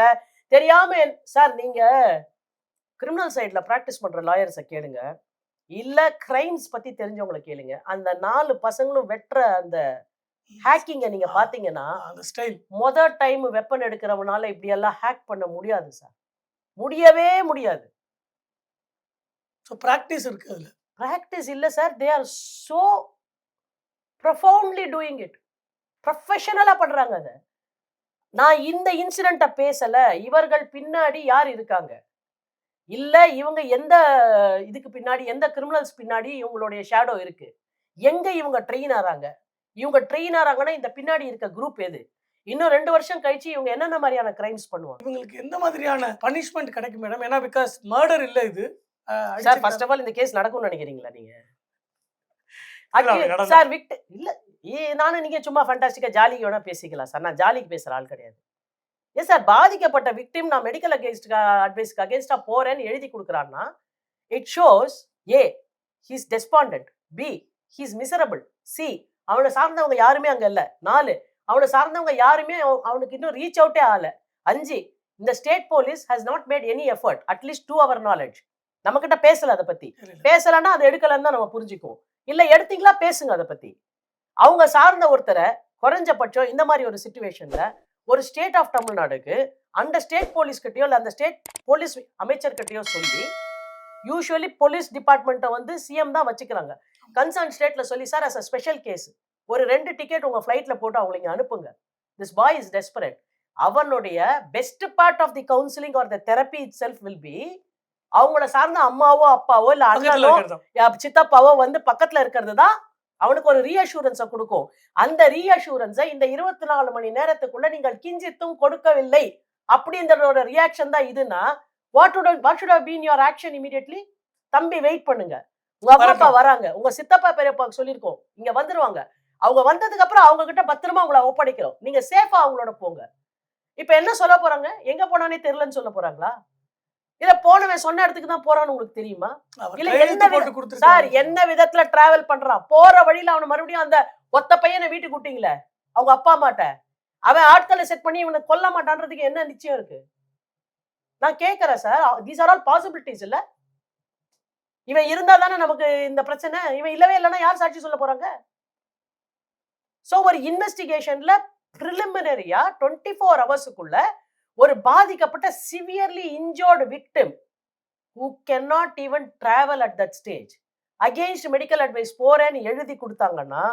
தெரியாம சார் நீங்க கிரிமினல் சைட்ல பிராக்டிஸ் பண்ற லாயர்ஸை கேளுங்க, இல்ல கிரைம்ஸ் பத்தி தெரிஞ்சவங்களை கேளுங்க. அந்த 4 பசங்களும் வெட்டுற அந்த ஹேக்கிங்க நீங்க பாத்தீங்கன்னா, அந்த ஸ்டைல் முதல் டைம் வெப்பன் எடுக்கிறவனால இப்படி எல்லாம் ஹேக் பண்ண முடியாது சார், முடியவே முடியாது. சோ பிராக்டிஸ் இருக்கு அதுல. பிராக்டிஸ் இல்ல sir, they are so profoundly doing it, ப்ரொஃபஷனலா பண்றாங்க அத. நான் இந்த இன்சிடென்ட்ட பேசல, இவர்கள் பின்னாடி யார் இருக்காங்க, இல்ல இவங்க எந்த இதுக்கு பின்னாடி, எந்த கிரிமினல்ஸ் பின்னாடி இவங்களுடைய ஷேடோ இருக்கு, எங்க இவங்க ட்ரெயின் ஆறாங்க, இவங்க ட்ரெயின் ஆறாங்கன்னா இந்த பின்னாடி இருக்க குரூப் எது, இன்னும் 2 வருஷம் கழிச்சு இவங்க என்னென்ன மாதிரியான கிரைம்ஸ் பண்ணுவாங்க, இவங்களுக்கு எந்த மாதிரியான பனிஷ்மெண்ட் கிடைக்கும் மேடம்? ஏன்னா பிகாஸ் மர்டர் இல்ல இது சார். ஃபர்ஸ்ட் ஆஃப் ஆல் இந்த கேஸ் நடக்கும்னு நினைக்கிறீங்களா நீங்க? அப்படி நடந்தா சார் இல்ல நானும் நீங்க சும்மா ஃபண்டாஸ்டிக்கா ஜாலிக்கு வேணா பேசிக்கலாம் சார். நான் ஜாலிக்கு பேசுற ஆள் கிடையாது. ஏன் சார் பாதிக்கப்பட்ட விக்டிம் நான் மெடிக்கல் அட்வைஸ்க்கு அகேன்ஸ்டா போறேன்னு எழுதி குடுக்குறான்னா, it shows a he is despondent, b he is miserable, c அவனை சார்ந்தவங்க யாருமே அங்க இல்ல, 4 அவனை சார்ந்தவங்க யாருமே அவனுக்கு இன்னும் ரீச் அவுட்டே ஆகல, 5 இந்த state police has not made any effort at least to our knowledge. நம்ம கிட்ட பேசல அதை பத்தி. பேசலன்னா அதை எடுக்கலன்னு தான் நம்ம புரிஞ்சுக்குவோம். இல்ல எடுத்தீங்களா பேசுங்க அதை பத்தி. அவங்க சார்ந்த ஒருத்தரை குறைஞ்சபட்சம் இந்த மாதிரி ஒரு சிச்சுவேஷன்ல ஒரு ஸ்டேட் ஆஃப் தமிழ்நாடுக்கு அந்த ஸ்டேட் போலீஸ் கிட்டயோ இல்ல அந்த ஸ்டேட் போலீஸ் அமைச்சர் கிட்டயோ சொல்லி, யூசுவலி போலீஸ் டிபார்ட்மெண்ட்டை வந்து சிஎம் தான் வச்சுக்கிறாங்க. கன்சர்ன் ஸ்டேட்ல சொல்லி sir as a special case ஒரு 2 டிக்கெட் உங்க ஃபிளைட்ல போட்டு அவங்களை இங்க அனுப்புங்க. This boy is desperate. அவனுடைய best part of the counselling or the therapy itself will be அவங்கள சார்ந்த அம்மாவோ அப்பாவோ இல்ல அண்ணனோ சித்தப்பாவோ வந்து பக்கத்துல இருக்கிறது தான் அவனுக்கு ஒரு ரீஅஷூரன்ஸை கொடுக்கும். அந்த ரீஅஷூரன்ஸை இந்த 24 மணி நேரத்துக்குள்ள நீங்கள் கிஞ்சித்தும் கொடுக்கவில்லை அப்படின்ற ஒரு ரியாக்ஷன் தான் இதுன்னா, what should have been your action immediately? தம்பி வெயிட் பண்ணுங்க, உங்க அம்மா அப்பா வராங்க, உங்க சித்தப்பா பெரியப்பாக்கு சொல்லியிருக்கோம், இங்க வந்துருவாங்க. அவங்க வந்ததுக்கு அப்புறம் அவங்க கிட்ட பத்திரமா உங்களை ஒப்படைக்கிறோம், நீங்க சேஃபா அவங்களோட போங்க. இப்ப என்ன சொல்ல போறாங்க? எங்க போனானே தெரியலன்னு சொல்ல போறாங்களா? இல்ல போனவன் சொன்ன இடத்துக்கு தான் போறான்னு உங்களுக்கு தெரியுமா? இல்ல என்ன விதத்துல டிராவல் பண்றான்? போற வழியில அவனை மறுபடியும் அந்த ஒத்த பையனை வீட்டுக்கு கூட்டிங்களே அவங்க அப்பா அம்மாட்ட, அவன் ஆட்களை செட் பண்ணி இவனை கொல்ல மாட்டான்றதுக்கு என்ன நிச்சயம் இருக்கு? நான் கேட்கிறேன் sir, these are all possibilities. இல்ல இவன் இருந்தா தானே நமக்கு இந்த பிரச்சனை. இவன் இல்லவே இல்லைன்னா யார் சாட்சி சொல்ல போறாங்க? சோ ஒரு இன்வெஸ்டிகேஷன்ல பிரிலிமினரியா 24 ஹவர்ஸுக்குள்ள ஒரு பாதிக்கப்பட்ட severely injured victim who cannot even travel at that stage against medical advice போறேன்னு எழுதி கொடுத்தாங்கன்னா,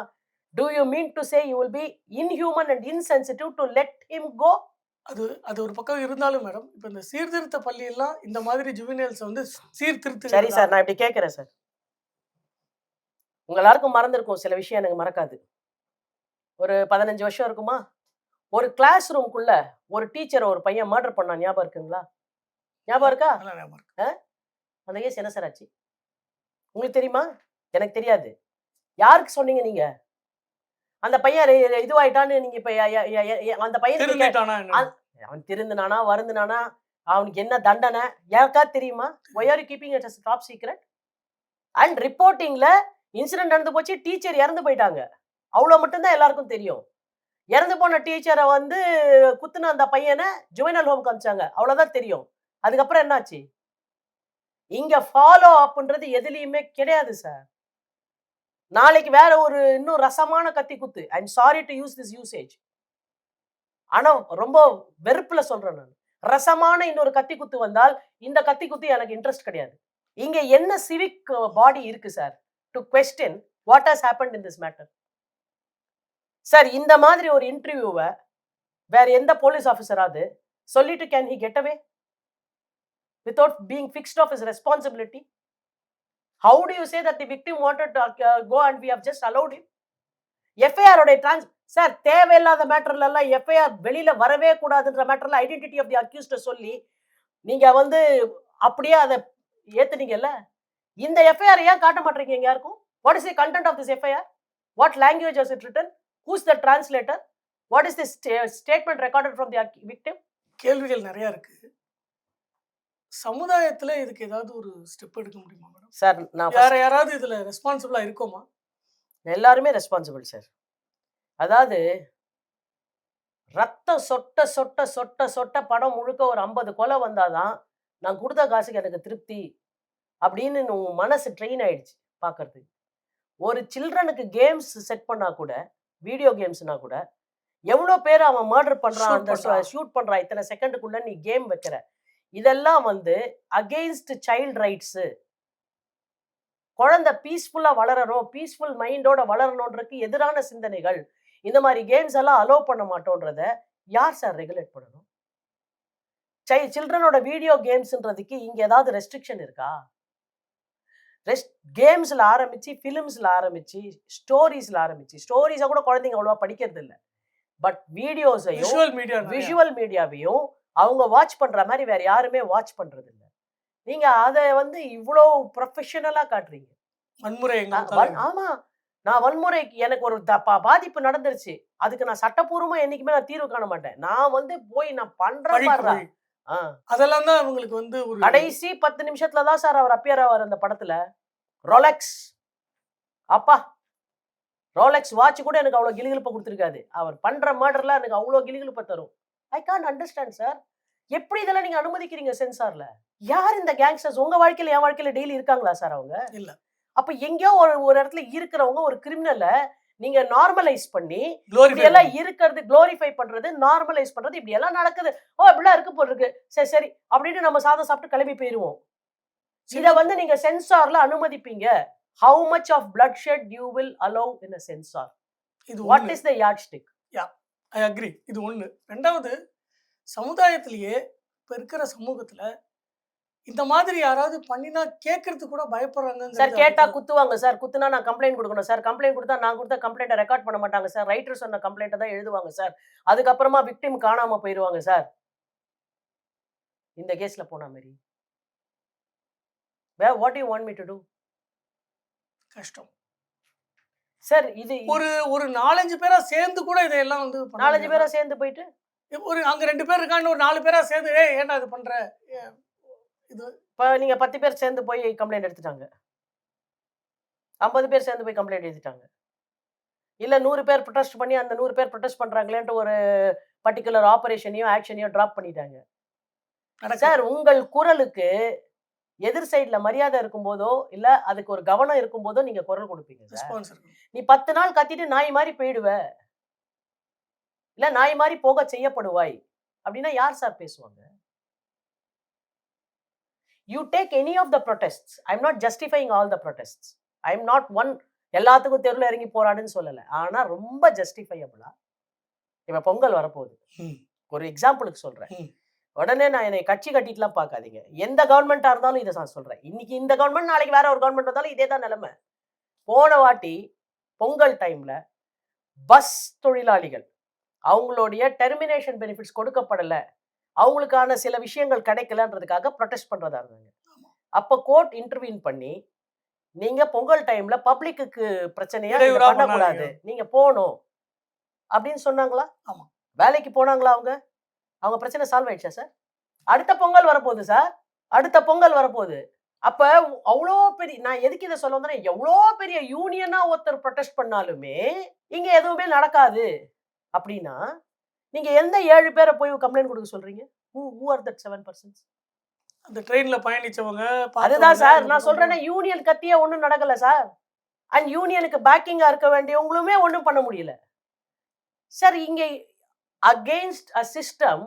do you mean to say you will be inhuman and insensitive to let him go? அது ஒரு பக்கம் இருந்தாலும் மேடம், இப்ப இந்த சீர்திருத்த பள்ளி எல்லாம் இந்த மாதிரி ஜுவனைல்ஸ் வந்து சீர்திருத்த. சரி சார், நான் இப்படி கேட்கிறேன் சார், உங்க எல்லாருக்கும் மறந்துருக்கும் சில விஷயம், எனக்கு மறக்காது. ஒரு 15 வருஷம் இருக்குமா, ஒரு கிளாஸ் ரூம்குள்ள ஒரு டீச்சர் ஒரு பையன் மர்டர் பண்ணா, ஞாபகம் இருக்குங்களா? ஞாபகம் இருக்கா? அந்த கேஸ் என்ன சார் ஆச்சு உங்களுக்கு தெரியுமா? எனக்கு தெரியாது. யாருக்கு சொன்னீங்க நீங்க? அந்த பையன் இதுவாயிட்டான்னு நீங்க இப்ப அந்த பையன் அவன் திருந்தினானா வருந்தினானா அவனுக்கு என்ன தண்டனை யாருக்கா தெரியுமா? why are you keeping it as a top secret? And ரிப்போர்ட்டிங்ல இன்சிடென்ட் நடந்து போச்சு, டீச்சர் இறந்து போயிட்டாங்க, அவ்வளவு மட்டும்தான் எல்லாருக்கும் தெரியும். இறந்து போன டீச்சரை வந்து குத்துன அந்த பையனை ஜுவனைல் ஹோம் காமிச்சாங்க, அவ்வளவுதான் தெரியும். அதுக்கப்புறம் என்னாச்சு? இங்க ஃபாலோ அப்ன்றது எதுலயுமே கிடையாது சார். நாளைக்கு வேற ஒரு இன்னும் ரசமான கத்தி குத்து, I am sorry to use this usage, ஆனா ரொம்ப வெறுப்புல சொல்றேன் நான், ரசமான இன்னொரு கத்தி குத்து வந்தால் இந்த கத்தி குத்து எனக்கு இன்ட்ரெஸ்ட் கிடையாது. இங்க என்ன சிவிக் பாடி இருக்கு sir to question what has happened in this matter? Sir இந்த மாதிரி ஒரு இன்டர்வியூவை வேற எந்த போலீஸ் ஆஃபீஸராவது சொல்லிட்டு can he get away without being fixed off his responsibility? How do you say that the victim wanted to go and we have just allowed him? FIR ஓட sir தேவையில்லாத மேட்டர்ல எல்லாம் FIR வெளியில வரவே கூடாதுன்ற மேட்டர்ல ஐடென்டிட்டி ஆஃப் தி அக்யூஸ்ட சொல்லி நீங்க வந்து அப்படியே அதை ஏத்துனீங்கல்ல. இந்த FIR ஏன் காட்ட மாட்டீங்க யாருக்கும்? What is the content of this FIR? What language has it written? Who's the translator? What is this statement recorded from the victim? கேள்விகள் நிறைய இருக்கு. சமுதாயத்துல இதுக்கு ஏதாவது ஒரு ஸ்டெப் எடுக்க முடியுமா மேடம்? சார் நான் யாராவது இதுல ரெஸ்பான்சிபிளா இருக்கோமா? எல்லாருமே ரெஸ்பான்சிபிள் சார். அதாவது ரத்தம் சொட்ட சொட்ட சொட்ட சொட்ட படம் முழுக்க ஒரு 50 கொலை வந்தாதான் நான் கொடுத்த காசுக்கு எனக்கு திருப்தி அப்படின்னு உன் மனசு ட்ரெயின் ஆயிடுச்சு பார்க்கறதுக்கு. ஒரு சில்ட்ரனுக்கு கேம்ஸ் செட் பண்ணா கூட, வீடியோ கேம்ஸ்னா கூட எவ்வளோ பேர் அவன் மர்டர் பண்றான், அந்த ஷூட் பண்றான், இத்தனை செகண்டுக்குள்ள நீ கேம் வைக்கிற, இதெல்லாம் வந்து அகெயின்ஸ்ட் சைல்ட் ரைட்ஸு. குழந்தை பீஸ்ஃபுல்லா வளரணும், பீஸ்ஃபுல் மைண்டோட வளரணுன்றதுக்கு எதிரான சிந்தனைகள். இந்த மாதிரி கேம்ஸ் எல்லாம் அலோவ் பண்ண மாட்டோன்றத யார் சார் ரெகுலேட் பண்ணணும்? சில்ட்ரனோட வீடியோ கேம்ஸ்ன்றதுக்கு இங்க ஏதாவது ரெஸ்ட்ரிக்ஷன் இருக்கா? கேம்ஸ்ல ஆரம்பிச்சு, பிலிம்ஸ்ல ஆரம்பிச்சு, ஸ்டோரிஸ்ல ஆரம்பிச்சு, ஸ்டோரிஸை கூட குழந்தைங்க அவ்வளவா படிக்கிறது இல்லை, பட் வீடியோஸையும் விஷுவல் மீடியாவையும் அவங்க வாட்ச் பண்ற மாதிரி வேற யாருமே வாட்ச் பண்றது இல்லை. நீங்க அதை வந்து இவ்வளோ ப்ரொஃபஷனலா காட்டுறீங்க. வன்முறை ஆமா, நான் வன்முறைக்கு எனக்கு ஒரு பாதிப்பு நடந்துருச்சு. அதுக்கு நான் சட்டப்பூர்வமா என்னைக்குமே நான் தீர்வு காண மாட்டேன். நான் வந்து போய் நான் பண்றேன் வழிக்கு பாருடா. வழி. ஆ. அதெல்லாம் தான் அவங்களுக்கு வந்து ஒரு கடைசி 10 நிமிஷத்துல தான் சார் அவர் அப்பியர் ஆவாரு அந்த படத்துல. ரொலெக்ஸ். அப்பா! ரோலெக்ஸ் வாட்ச் கூட எனக்கு அவ்வளோ கிலுகிலுப்ப குடுத்துருக்காது. அவர் பண்ற மர்டர்லாம் எனக்கு அவ்வளோ கிலுகிலுப்ப தரும். I can't understand sir. எப்படி இதெல்லாம் நீங்க அனுமதிக்கிறீங்க சென்சார்ல? யார் இந்த கேங்ஸ்டர்ஸ்? உங்க வாழ்க்கையில, என் வாழ்க்கையில டெய்லி இருக்காங்களா சார் அவங்க? இல்ல. அப்ப எங்கேயோ ஒரு ஒரு இடத்துல இருக்கிறவங்க ஒரு கிரிமினல நீங்க நார்மலைஸ் பண்ணி, குளோரிஃபை இப்படியெல்லாம் இருக்கிறது குளோரிஃபை பண்றது, நார்மலைஸ் பண்றது, இப்படியெல்லாம் நடக்குது. ஓ! இப்படிலாம் இருக்கு போல இருக்கு. சரி, சரி. அப்படின்னு நம்ம சாதம் சாப்பிட்டு கிளம்பி போயிருவோம். இத வந்து நீங்க சென்சார்ல அனுமதிப்பீங்க. How much of bloodshed you will allow in a censor? இது What ஒண்ணு. is the yardstick? Yeah I agree. இது ஒண்ணு. 2வது சமுதாயத்திலேயே இப்ப இருக்கிற சமூகத்துல இந்த மாதிரி யாராவது பண்ணினா கேட்கறதுக்கு கூட சார் பயப்படுறாங்கங்கிறது கேட்டா அடுத்த குத்துவாங்க சார். குத்துனா நான் கம்ப்ளைண்ட் குடுக்கணும் சார். கம்ப்ளைண்ட் குடுத்தா நான் குடுத்த கம்ப்ளைண்ட்ட ரெக்கார்ட் பண்ண மாட்டாங்க சார். ரைட்டர் சொன்ன கம்ப்ளைண்ட்ட தான் எழுதுவாங்க சார். அதுக்கப்புறமா விக்டிம் காணாம போயிருவாங்க சார். இந்த கேஸ்ல போனா மாரி. What do you want me to do? கஷ்டம். சார் இது ஒரு ஒரு 4, 5 பேரா சேர்ந்து கூட இதெல்லாம் வந்து பண்ண 4, 5 முடியாதா? பேரா சேர்ந்து போயிட்டு ஒரு அங்க 2 பேர் இருக்கான்னு ஒரு 4 பேரா சேர்ந்து, "ஏய் ஏன்டா இது பண்ற?" ஏ இது இப்ப நீங்க 10 பேர் சேர்ந்து போய் கம்ப்ளைண்ட் எடுத்துட்டாங்க. 50 பேர் சேர்ந்து போய் கம்ப்ளைண்ட் எழுதிட்டாங்க. இல்ல 100 பேர் புரொடெஸ்ட் பண்ணி அந்த 100 பேர் புரொடெஸ்ட் பண்றாங்களேன்ட்டு ஒரு பர்ட்டிகுலர் ஆப்பரேஷனையோ, ஆக்ஷனையோ டிராப் பண்ணிட்டாங்க. நடக்குது. சார் உங்கள் குரலுக்கு எதிர் சைடுல மரியாதை இருக்கும்போதோ, இல்ல அதுக்கு ஒரு கவனம் இருக்கும்போதோ நீங்க குரல் குடுப்பீங்க சார். ரெஸ்பான்ஸ் இருக்கு. நீ 10 நாள் கத்திட்டு நாய் மாரி போயிடுவ. இல்ல நாய் மாரி போக செய்யப்படுவாய். அப்படின்னா யார் சார் பேசுவாங்க? You take any of the protests. I'm not justifying all the protests. I'm not one எல்லாத்துக்கும் தெருவுல இறங்கி போராடுன்னு சொல்லல. ஆனா ரொம்ப ஜஸ்டிஃபையபிளா இப்ப பொங்கல் வரப்போகுது. ம். ஒரு எக்ஸாம்பிளுக்கு சொல்றேன். ம். உடனே நான் என்னை கட்சி கட்டிட்டுலாம் பார்க்காதீங்க. எந்த கவர்மெண்ட்டா இருந்தாலும் இத நான் சொல்றேன். இன்னைக்கு இந்த கவர்மெண்ட், நாளைக்கு வேற ஒரு கவர்மெண்ட் வந்தாலும் இதே தான் நிலைமை. போன வாட்டி பொங்கல் டைம்ல பஸ் தொழிலாளிகள் அவங்களுடைய டெர்மினேஷன் பெனிஃபிட்ஸ் கொடுக்கப்படல. அவங்களுக்கான சில விஷயங்கள் கிடைக்கலன்றதுக்காக ப்ரொடெஸ்ட் பண்றதா இருந்தாங்க. அப்ப கோர்ட் இன்டர்வீன் பண்ணி, நீங்க பொங்கல் டைம்ல பப்ளிக்குக்கு பிரச்சனையா இத இடையூறா பண்ணக்கூடாது. பண்ணாதீங்க. நீங்க போணும். அப்படின்னு சொன்னாங்களா? ஆமா. வேலைக்கு போனாங்களா அவங்க? அவங்க பிரச்சனை சால்வ் ஆயிடுச்சா சார்? அடுத்த பொங்கல் வரப்போகுது சார். அடுத்த பொங்கல் வரப்போகுது. அப்ப அவ்ளோ பெரிய நான் எதுக்கு இத சொல்ல வந்தேன்னா, எவ்ளோ பெரிய யூனியனா ஒருத்தர் புரொடெஸ்ட் பண்ணாலுமே, இங்க எதுவுமே நடக்காது. அப்படின்னா, நீங்க எந்த 7 பேர போய் கம்ப்ளைண்ட் குடுக்க சொல்றீங்க? who are that 7%? அந்த ட்ரெயின்ல பயணிச்சவங்க, அதுதான் பார்த்தவங்க, சார் இந்த நான் பக்கம் சொல்றேனே, யூனியன் கத்தியே ஒண்ணும் நடக்கல சார். அண்ட் யூனியனுக்கு பேக்கிங்கா இருக்க வேண்டியவங்களுமே ஒண்ணும் பண்ண முடியல. சார் இங்க against a system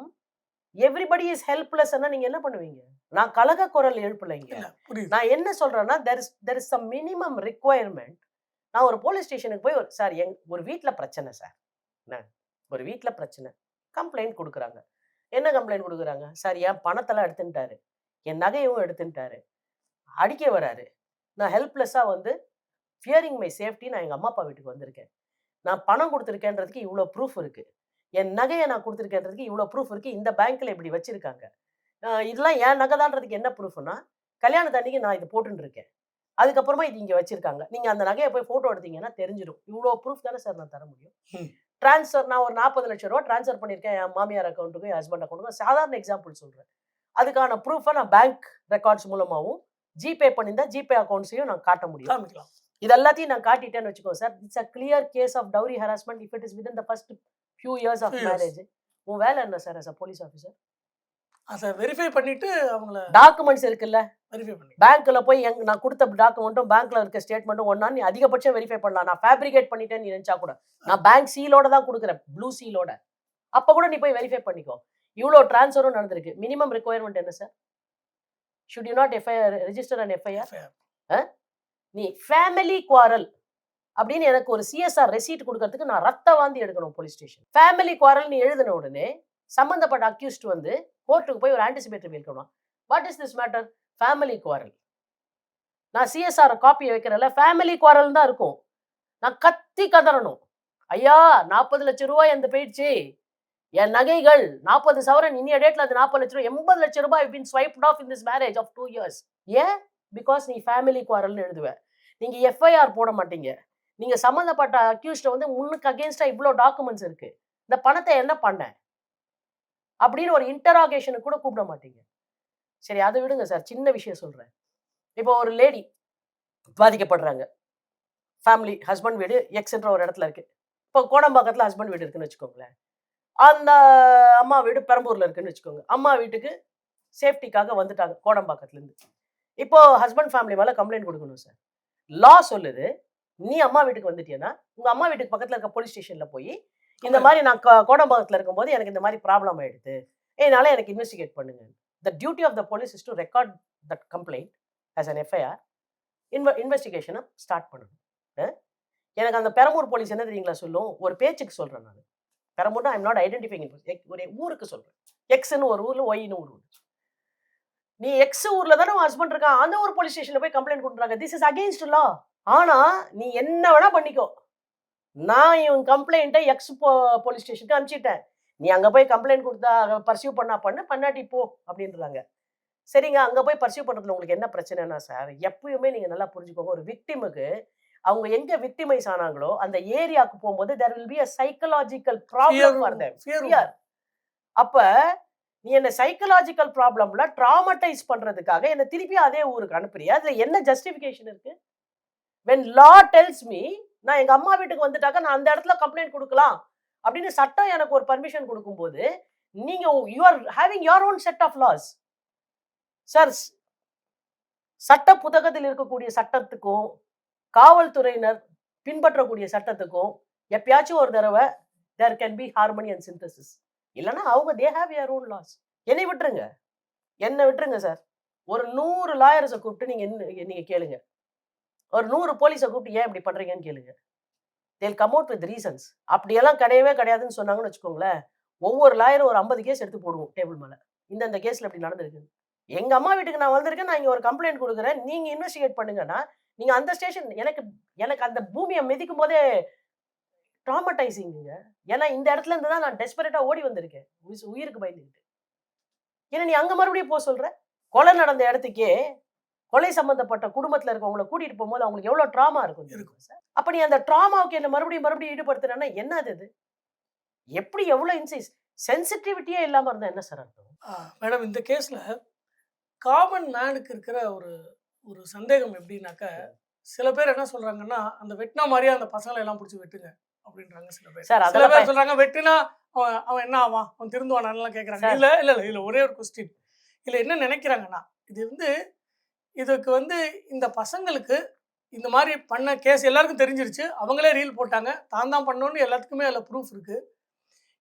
everybody is ஹெல்ப்லெஸ்ன்னா நீங்க என்ன பண்ணுவீங்க? நான் கலக குரல் எழுப்பலைங்க. இல்ல புரியுது. நான் என்ன சொல்றேன்னா, there is some minimum requirement. நான் ஒரு போலீஸ் ஸ்டேஷனுக்கு போய் சார் ஒரு வீட்ல பிரச்சனை சார். என்ன? ஒரு வீட்ல பிரச்சனை. கம்ப்ளைண்ட் குடுக்குறாங்க. என்ன கம்ப்ளைண்ட் குடுக்குறாங்க? சார் என் பணத்தெல்லாம் எடுத்துட்டாரு. என் நகையும் எடுத்துட்டாரு. அடிக்க வராரு. நான் ஹெல்ப்லெஸ்ஸா வந்து ஃபியரிங் மை சேஃப்டி நான் எங்க அம்மா, அப்பா வீட்டுக்கு வந்திருக்கேன். நான் பணம் குடுத்துருக்கேன்றதுக்கு இவ்ளோ ப்ரூஃப் இருக்கு. என் நகைய நான் குடுத்துருக்கேன்றதுக்கு இவ்ளோ ப்ரூஃப் இருக்கு. இந்த பேங்க்ல இப்படி வச்சிருக்காங்க. இதெல்லாம் என் நகை தான்றதுக்கு என்ன ப்ரூஃப்னா, கல்யாணத்தன்னைக்கு நான் இது போட்டுன்னு இருக்கேன். அதுக்கப்புறமா இது இங்க வச்சிருக்காங்க. நீங்க அந்த நகைய போய் ஃபோட்டோ எடுத்தீங்கன்னா தெரிஞ்சிடும். இவ்ளோ ப்ரூஃப் தானே சார் நான் தர முடியும். ம். ட்ரான்ஸ்ஃபர் நான் ஒரு ரூ. 40,00,000 ட்ரான்ஸ்ஃபர் பண்ணியிருக்கேன். என் மாமியார் அக்கவுண்ட்டுக்கும், என் ஹஸ்பண்ட் அக்கவுண்ட்டுக்கும் சாதாரண எக்ஸாம்பிள் சொல்றேன். அதுக்கான ப்ரூஃப நான் பேங்க் ரெக்கார்ட்ஸ் மூலமாவும், ஜிபே பண்ணியிருந்தா ஜிபே அக்கவுண்ட்ஸையும் நான் காட்ட முடியும். காமிக்கலாம். இது எல்லாத்தையும் நான் காட்டிட்டேன்னு வச்சுக்கோ sir. It's a clear case of dowry harassment if it is within the first few years of Few years. Marriage. உன் வேலை என்ன sir as a police officer? அத வெரிஃபை பண்ணிட்டு அவங்கள டாக்குமெண்ட்ஸ் இருக்குல்ல. வெரிஃபை பண்ணி. பேங்க்ல போய் நான் குடுத்த டாக்குமெண்ட்டும், பேங்க்ல இருக்க ஸ்டேட்மெண்ட்டும் ஒண்ணா நீ அதிகபட்சம் வெரிஃபை பண்ணலாம். நான் ஃபேப்ரிகேட் பண்ணிட்டேன்னு நீ நினைச்சா கூட. நான் பேங்க் சீலோட தான் குடுக்குறேன். ப்ளூ சீலோட. அப்ப கூட நீ போய் வெரிஃபை பண்ணிக்கோ. இவ்ளோ ட்ரான்ஸ்ஃபரும் நடந்திருக்கு. மினிமம் ரிக்வயர்மென்ட் என்ன sir? Should you not register an FIR? நீ ஃபேமிலி குவாரல் அப்படின்னு எனக்கு ஒரு சிஎஸ்ஆர் ரெசீட் கொடுக்கறதுக்கு நான் ரத்த வாந்தி எடுக்கணும் போலீஸ் ஸ்டேஷன். ஃபேமிலி குவாரல் நீ எழுதின உடனே சம்பந்தப்பட்ட அக்யூஸ்ட் வந்து கோர்ட்டுக்கு போய் ஒரு ஆன்டிசிபேட்டரி மெயில் கொடுக்கலாம். What is this matter? Family quarrel. நான் சிஎஸ்ஆர் காப்பி வைக்கிறேன்ல, ஃபேமிலி குவாரல் தான் இருக்கும். நான் கத்தி கதறணும். ஐயா 40 லட்சம் ரூபாய் அந்த போயிடுச்சு. என் நகைகள் 40 சவரன் இன்னிய டேட்ல அது 40 லட்சம் ரூபாய் 80 லட்சம் ரூபாய் been swiped off in this marriage of 2 years. ஏன்? பிகாஸ் நீ ஃபேமிலி குவாரல்னு எழுதுவ. நீங்க எஃப்ஐஆர் போட மாட்டீங்க. நீங்க சம்மந்தப்பட்ட அக்யூஸ்ட வந்து முன்னுக்கு அகேன்ஸ்டா இவ்ளோ டாக்குமெண்ட்ஸ் இருக்கு. இந்த பணத்த என்ன பண்ண? அப்படின்னு ஒரு இன்டராகேஷனுக்கு கூட கூப்பிட மாட்டீங்க. சரி அத விடுங்க சார். சின்ன விஷயம் சொல்றேன். இப்போ ஒரு லேடி பாதிக்கப்படுறாங்க. ஃபேமிலி ஹஸ்பண்ட் வீடு எக்ஸ்ன்ற ஒரு இடத்துல இருக்கு. இப்போ கோடம்பாக்கத்துல ஹஸ்பண்ட் வீடு இருக்குன்னு வச்சுக்கோங்களேன். அந்த அம்மா வீடு பெரம்பூர்ல இருக்குன்னு வச்சுக்கோங்க. அம்மா வீட்டுக்கு சேஃப்டிக்காக வந்துட்டாங்க கோடம்பாக்கத்துலருந்து. இப்போ ஹஸ்பண்ட் ஃபேமிலி மேல கம்ப்ளைண்ட் குடுக்கணும் சார். லா சொல்லுது, நீ அம்மா வீட்டுக்கு வந்துட்டியன்னா, உங்க அம்மா வீட்டுக்கு பக்கத்துல இருக்க போலீஸ் ஸ்டேஷன்ல போயி, இந்த மாரி நான் கோடம்பாக்கத்துல இருக்கும்போது எனக்கு இந்த மாரி ப்ராப்ளம் ஆயிடுது. இதனால எனக்கு இன்வெஸ்டிகேட் பண்ணுங்க. The duty of the police is to record that complaint as an FIR. இன்வெஸ்டிகேஷன ஸ்டார்ட் பண்ணணும். அ எனக்கு அந்த பெரம்பூர் போலீஸ் என்ன தெரியுங்களா சொல்லும்? ஒரு பேச்சுக்கு சொல்றேன் நானு. பெரம்பூர்னா ஐ அம் நாட் ஐடென்டிஃபையிங் ஒரு ஊருக்கு சொல்றேன். எக்ஸ்ன்னு ஒரு ஊர்ல, ஒய்ன்னு ஒரு ஊர். நீ எக்ஸ் ஊர்ல தானே உன் ஹஸ்பண்ட் இருக்கான். அந்த ஊர் போலீஸ் ஸ்டேஷன்ல போய் கம்ப்ளைண்ட் குடுக்குறாங்க. திஸ் இஸ் அகைன்ஸ்ட் லா. ஆனா, நீ என்ன வேணா பண்ணிக்கோ. நான் இவன் கம்ப்ளைண்ட்ட எக்ஸ் போலீஸ் ஸ்டேஷனுக்கு அனுப்பிச்சுட்டேன். நீ அங்க போய் கம்ப்ளைண்ட் குடுத்தா பர்ஸ்யூ பண்ணா பண்ணு, பண்ணாட்டி போ அப்படின்றாங்க. சரிங்க, அங்க போய் பர்ஸ்யூ பண்றதுல உங்களுக்கு என்ன பிரச்சனைன்னா சார், எப்பயுமே நீங்க நல்லா புரிஞ்சுக்கோங்க. ஒரு விக்டிமுக்கு அவங்க எங்க விக்டிமைஸ் ஆனாங்களோ, அந்த ஏரியாக்கு போம்போது there will be a psychological problem for them. Fear. அப்ப நீ என்ன சைக்காலஜிக்கல் ப்ராப்ளம்ல ட்ராமடைஸ் பண்றதுக்காக என்ன திருப்பி அதே ஊருக்கு அனுப்புறியா? அதுல என்ன ஜஸ்டிஃபிகேஷன் இருக்கு? when law tells me நான் எங்க அம்மா வீட்டுக்கு வந்துட்டாக்க நான் அந்த இடத்துல கம்ப்ளைண்ட் குடுக்கலாம் அப்படின்னு சட்டம் எனக்கு ஒரு பர்மிஷன் கொடுக்கும்போது நீங்க you are having your own set of laws. Sir, சட்ட புத்தகத்தில் இருக்கக்கூடிய சட்டத்துக்கும் காவல்துறையினர் பின்பற்றக்கூடிய சட்டத்துக்கும் எப்பயாச்சும் ஒரு தடவை there can be harmony and synthesis. இல்லைன்னா அவங்க they have your own laws. என்னை விட்டுருங்க, என்ன விட்டுருங்க சார். ஒரு 100 லாயர்ஸை கூப்பிட்டு நீங்க கேளுங்க. ஒரு 100 போலீஸை கூப்பிட்டு ஏன் இப்படி பண்றீங்கன்னு கேளுங்க. தேல் கம் அவுட் வித் ரீசன்ஸ். அப்படியெல்லாம் கிடையவே கிடையாதுன்னு சொன்னாங்கன்னு வச்சுக்கோங்களேன், ஒவ்வொரு லாயரும் ஒரு 50 கேஸ் எடுத்து போடுவோம் டேபிள் மேல. இந்த கேஸ்ல இப்படி நடந்திருக்கு. எங்க அம்மா வீட்டுக்கு நான் வந்திருக்கேன், நான் இங்க ஒரு கம்ப்ளைண்ட் கொடுக்குறேன், நீங்க இன்வெஸ்டிகேட் பண்ணுங்கன்னா, நீங்க அந்த ஸ்டேஷன் எனக்கு எனக்கு அந்த பூமியை மிதிக்கும் போதே ட்ராமடைசிங்க. ஏன்னா இந்த இடத்துல இருந்து தான் நான் டெஸ்பரேட்டா ஓடி வந்திருக்கேன் உயிருக்கு பயந்துக்கிட்டு. ஏன்னா நீ அங்க மறுபடியும் போக சொல்ற. கொலை நடந்த இடத்துக்கே கொலை சம்பந்தப்பட்ட குடும்பத்துல இருக்கவங்கள கூட்டிட்டு போகும்போது அவங்களுக்கு எவ்வளவு ட்ராமா இருக்கும் சார். அப்ப நீ அந்த ட்ராமாவுக்கு என்ன மறுபடியும் ஈடுபடுத்துறேன்னா என்னது இது? எப்படி எவ்வளவு இன்சைஸ் சென்சிட்டிவிட்டியே இல்லாம இருந்தா என்ன சார் அர்த்தம்? மேடம், இந்த கேஸ்ல காமன் மேனுக்கு இருக்கிற ஒரு ஒரு சந்தேகம் எப்படின்னாக்க, சில பேர் என்ன சொல்றாங்கன்னா, அந்த வெட்டினா மாதிரியே அந்த பசங்களை எல்லாம் பிடிச்சி வெட்டுங்க அப்படின்றாங்க சில பேர். சார் சில பேர் சொல்றாங்க வெட்டினா அவன் என்ன ஆவான், அவன் திருந்துவானான்லாம் கேட்கறாங்க. இல்ல இல்ல இல்ல இதுல ஒரே ஒரு கொஸ்டின். இதுல என்ன நினைக்கிறாங்கன்னா, இதுக்கு வந்து இந்த பசங்களுக்கு இந்த மாதிரி பண்ண கேஸ் எல்லாருக்கும் தெரிஞ்சிருச்சு. அவங்களே ரீல் போட்டாங்க. தான் பண்ணோன்னு எல்லாத்துக்குமே அதில் ப்ரூஃப் இருக்கு.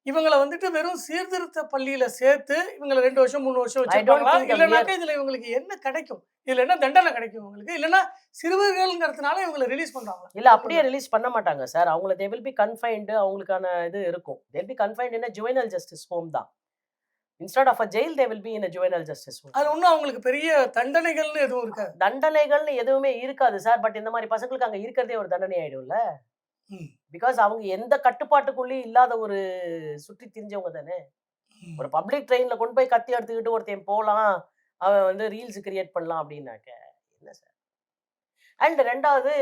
இவங்கள வந்துட்டு வெறும் சீர்திருத்த பள்ளியில சேர்த்து இவங்கள 2 வருஷம் 3 வருஷம் வச்சிருப்பாங்களா? இல்லைனாக்கா இதுல இவங்களுக்கு என்ன கிடைக்கும்? இதுல என்ன தண்டனை கிடைக்கும் இவங்களுக்கு? இல்லைன்னா சிறுவர்கள்ங்கிறதுனால இவங்களை ரிலீஸ் பண்றாங்களா? இல்ல அப்படியே ரிலீஸ் பண்ண மாட்டாங்க சார். அவங்கள தே வில் பி கன்ஃபைன்டு. அவங்களுக்கான இது இருக்கும். They will be confined in a juvenile justice home தான். Instead of a jail they will be in a juvenile justice home. அது ஒண்ணும் அவங்களுக்கு பெரிய தண்டனைகள்னு எதுவும் இருக்காது. தண்டனைகள்னு எதுவுமே இருக்காது சார். பட் இந்த மாதிரி பசங்களுக்கு அங்க இருக்கிறதே ஒரு தண்டனை ஆயிடும்ல. பிகாஸ் அவங்க எந்த கட்டுப்பாட்டுக்குள்ளேயும் இல்லாத ஒரு சுற்றி திரிஞ்சவங்க தானே. ஒரு பப்ளிக் ட்ரெயின்ல கொண்டு போய் கத்தி எடுத்துக்கிட்டு ஒருத்தன் போலாம், அவன் வந்து ரீல்ஸ் கிரியேட் பண்ணலாம் அப்படின்னாக்க என்ன சார்? அண்ட் 2வது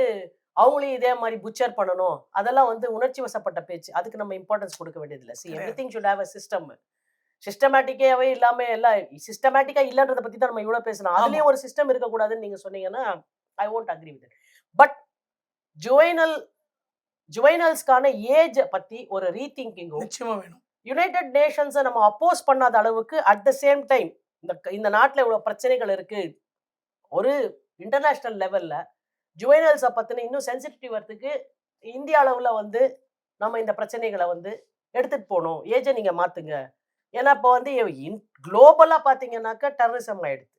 அவங்களையும் இதே மாதிரி புச்சர் பண்ணணும். அதெல்லாம் வந்து உணர்ச்சி வசப்பட்ட பேச்சு. அதுக்கு நம்ம இம்பார்ட்டன்ஸ் கொடுக்க வேண்டியதில்லை. See everything should have a system. சிஸ்டமேட்டிக்காவே இல்லாம எல்லாம் சிஸ்டமேட்டிக்கா இல்லன்றத பத்தி தான் நம்ம இவ்வளவு பேசணும். அதுலயும் ஒரு சிஸ்டம் இருக்கக்கூடாதுன்னு நீங்க சொன்னீங்கன்னா I won't agree with it. But ஜுவைனல்ஸ்க்கான ஏஜ் பத்தி ஒரு ரீதிங்கிங்கும் நிச்சயமா வேணும். யுனைடெட் நேஷன்ஸை நம்ம அப்போஸ் பண்ணாத அளவுக்கு அட் த சேம் டைம் இந்த நாட்டில் இவ்வளவு பிரச்சனைகள் இருக்கு. ஒரு இன்டர்நேஷனல் லெவல்ல ஜுவைனல்ஸை பத்தின இன்னும் சென்சிட்டிவ் வரதுக்கு இந்திய அளவுல வந்து நம்ம இந்த பிரச்சனைகளை வந்து எடுத்துட்டு போகணும். ஏஜை நீங்க மாத்துங்க. ஏன்னா இப்போ வந்து குளோபலா பாத்தீங்கன்னாக்கா டெரரிசம் ஆயிடுது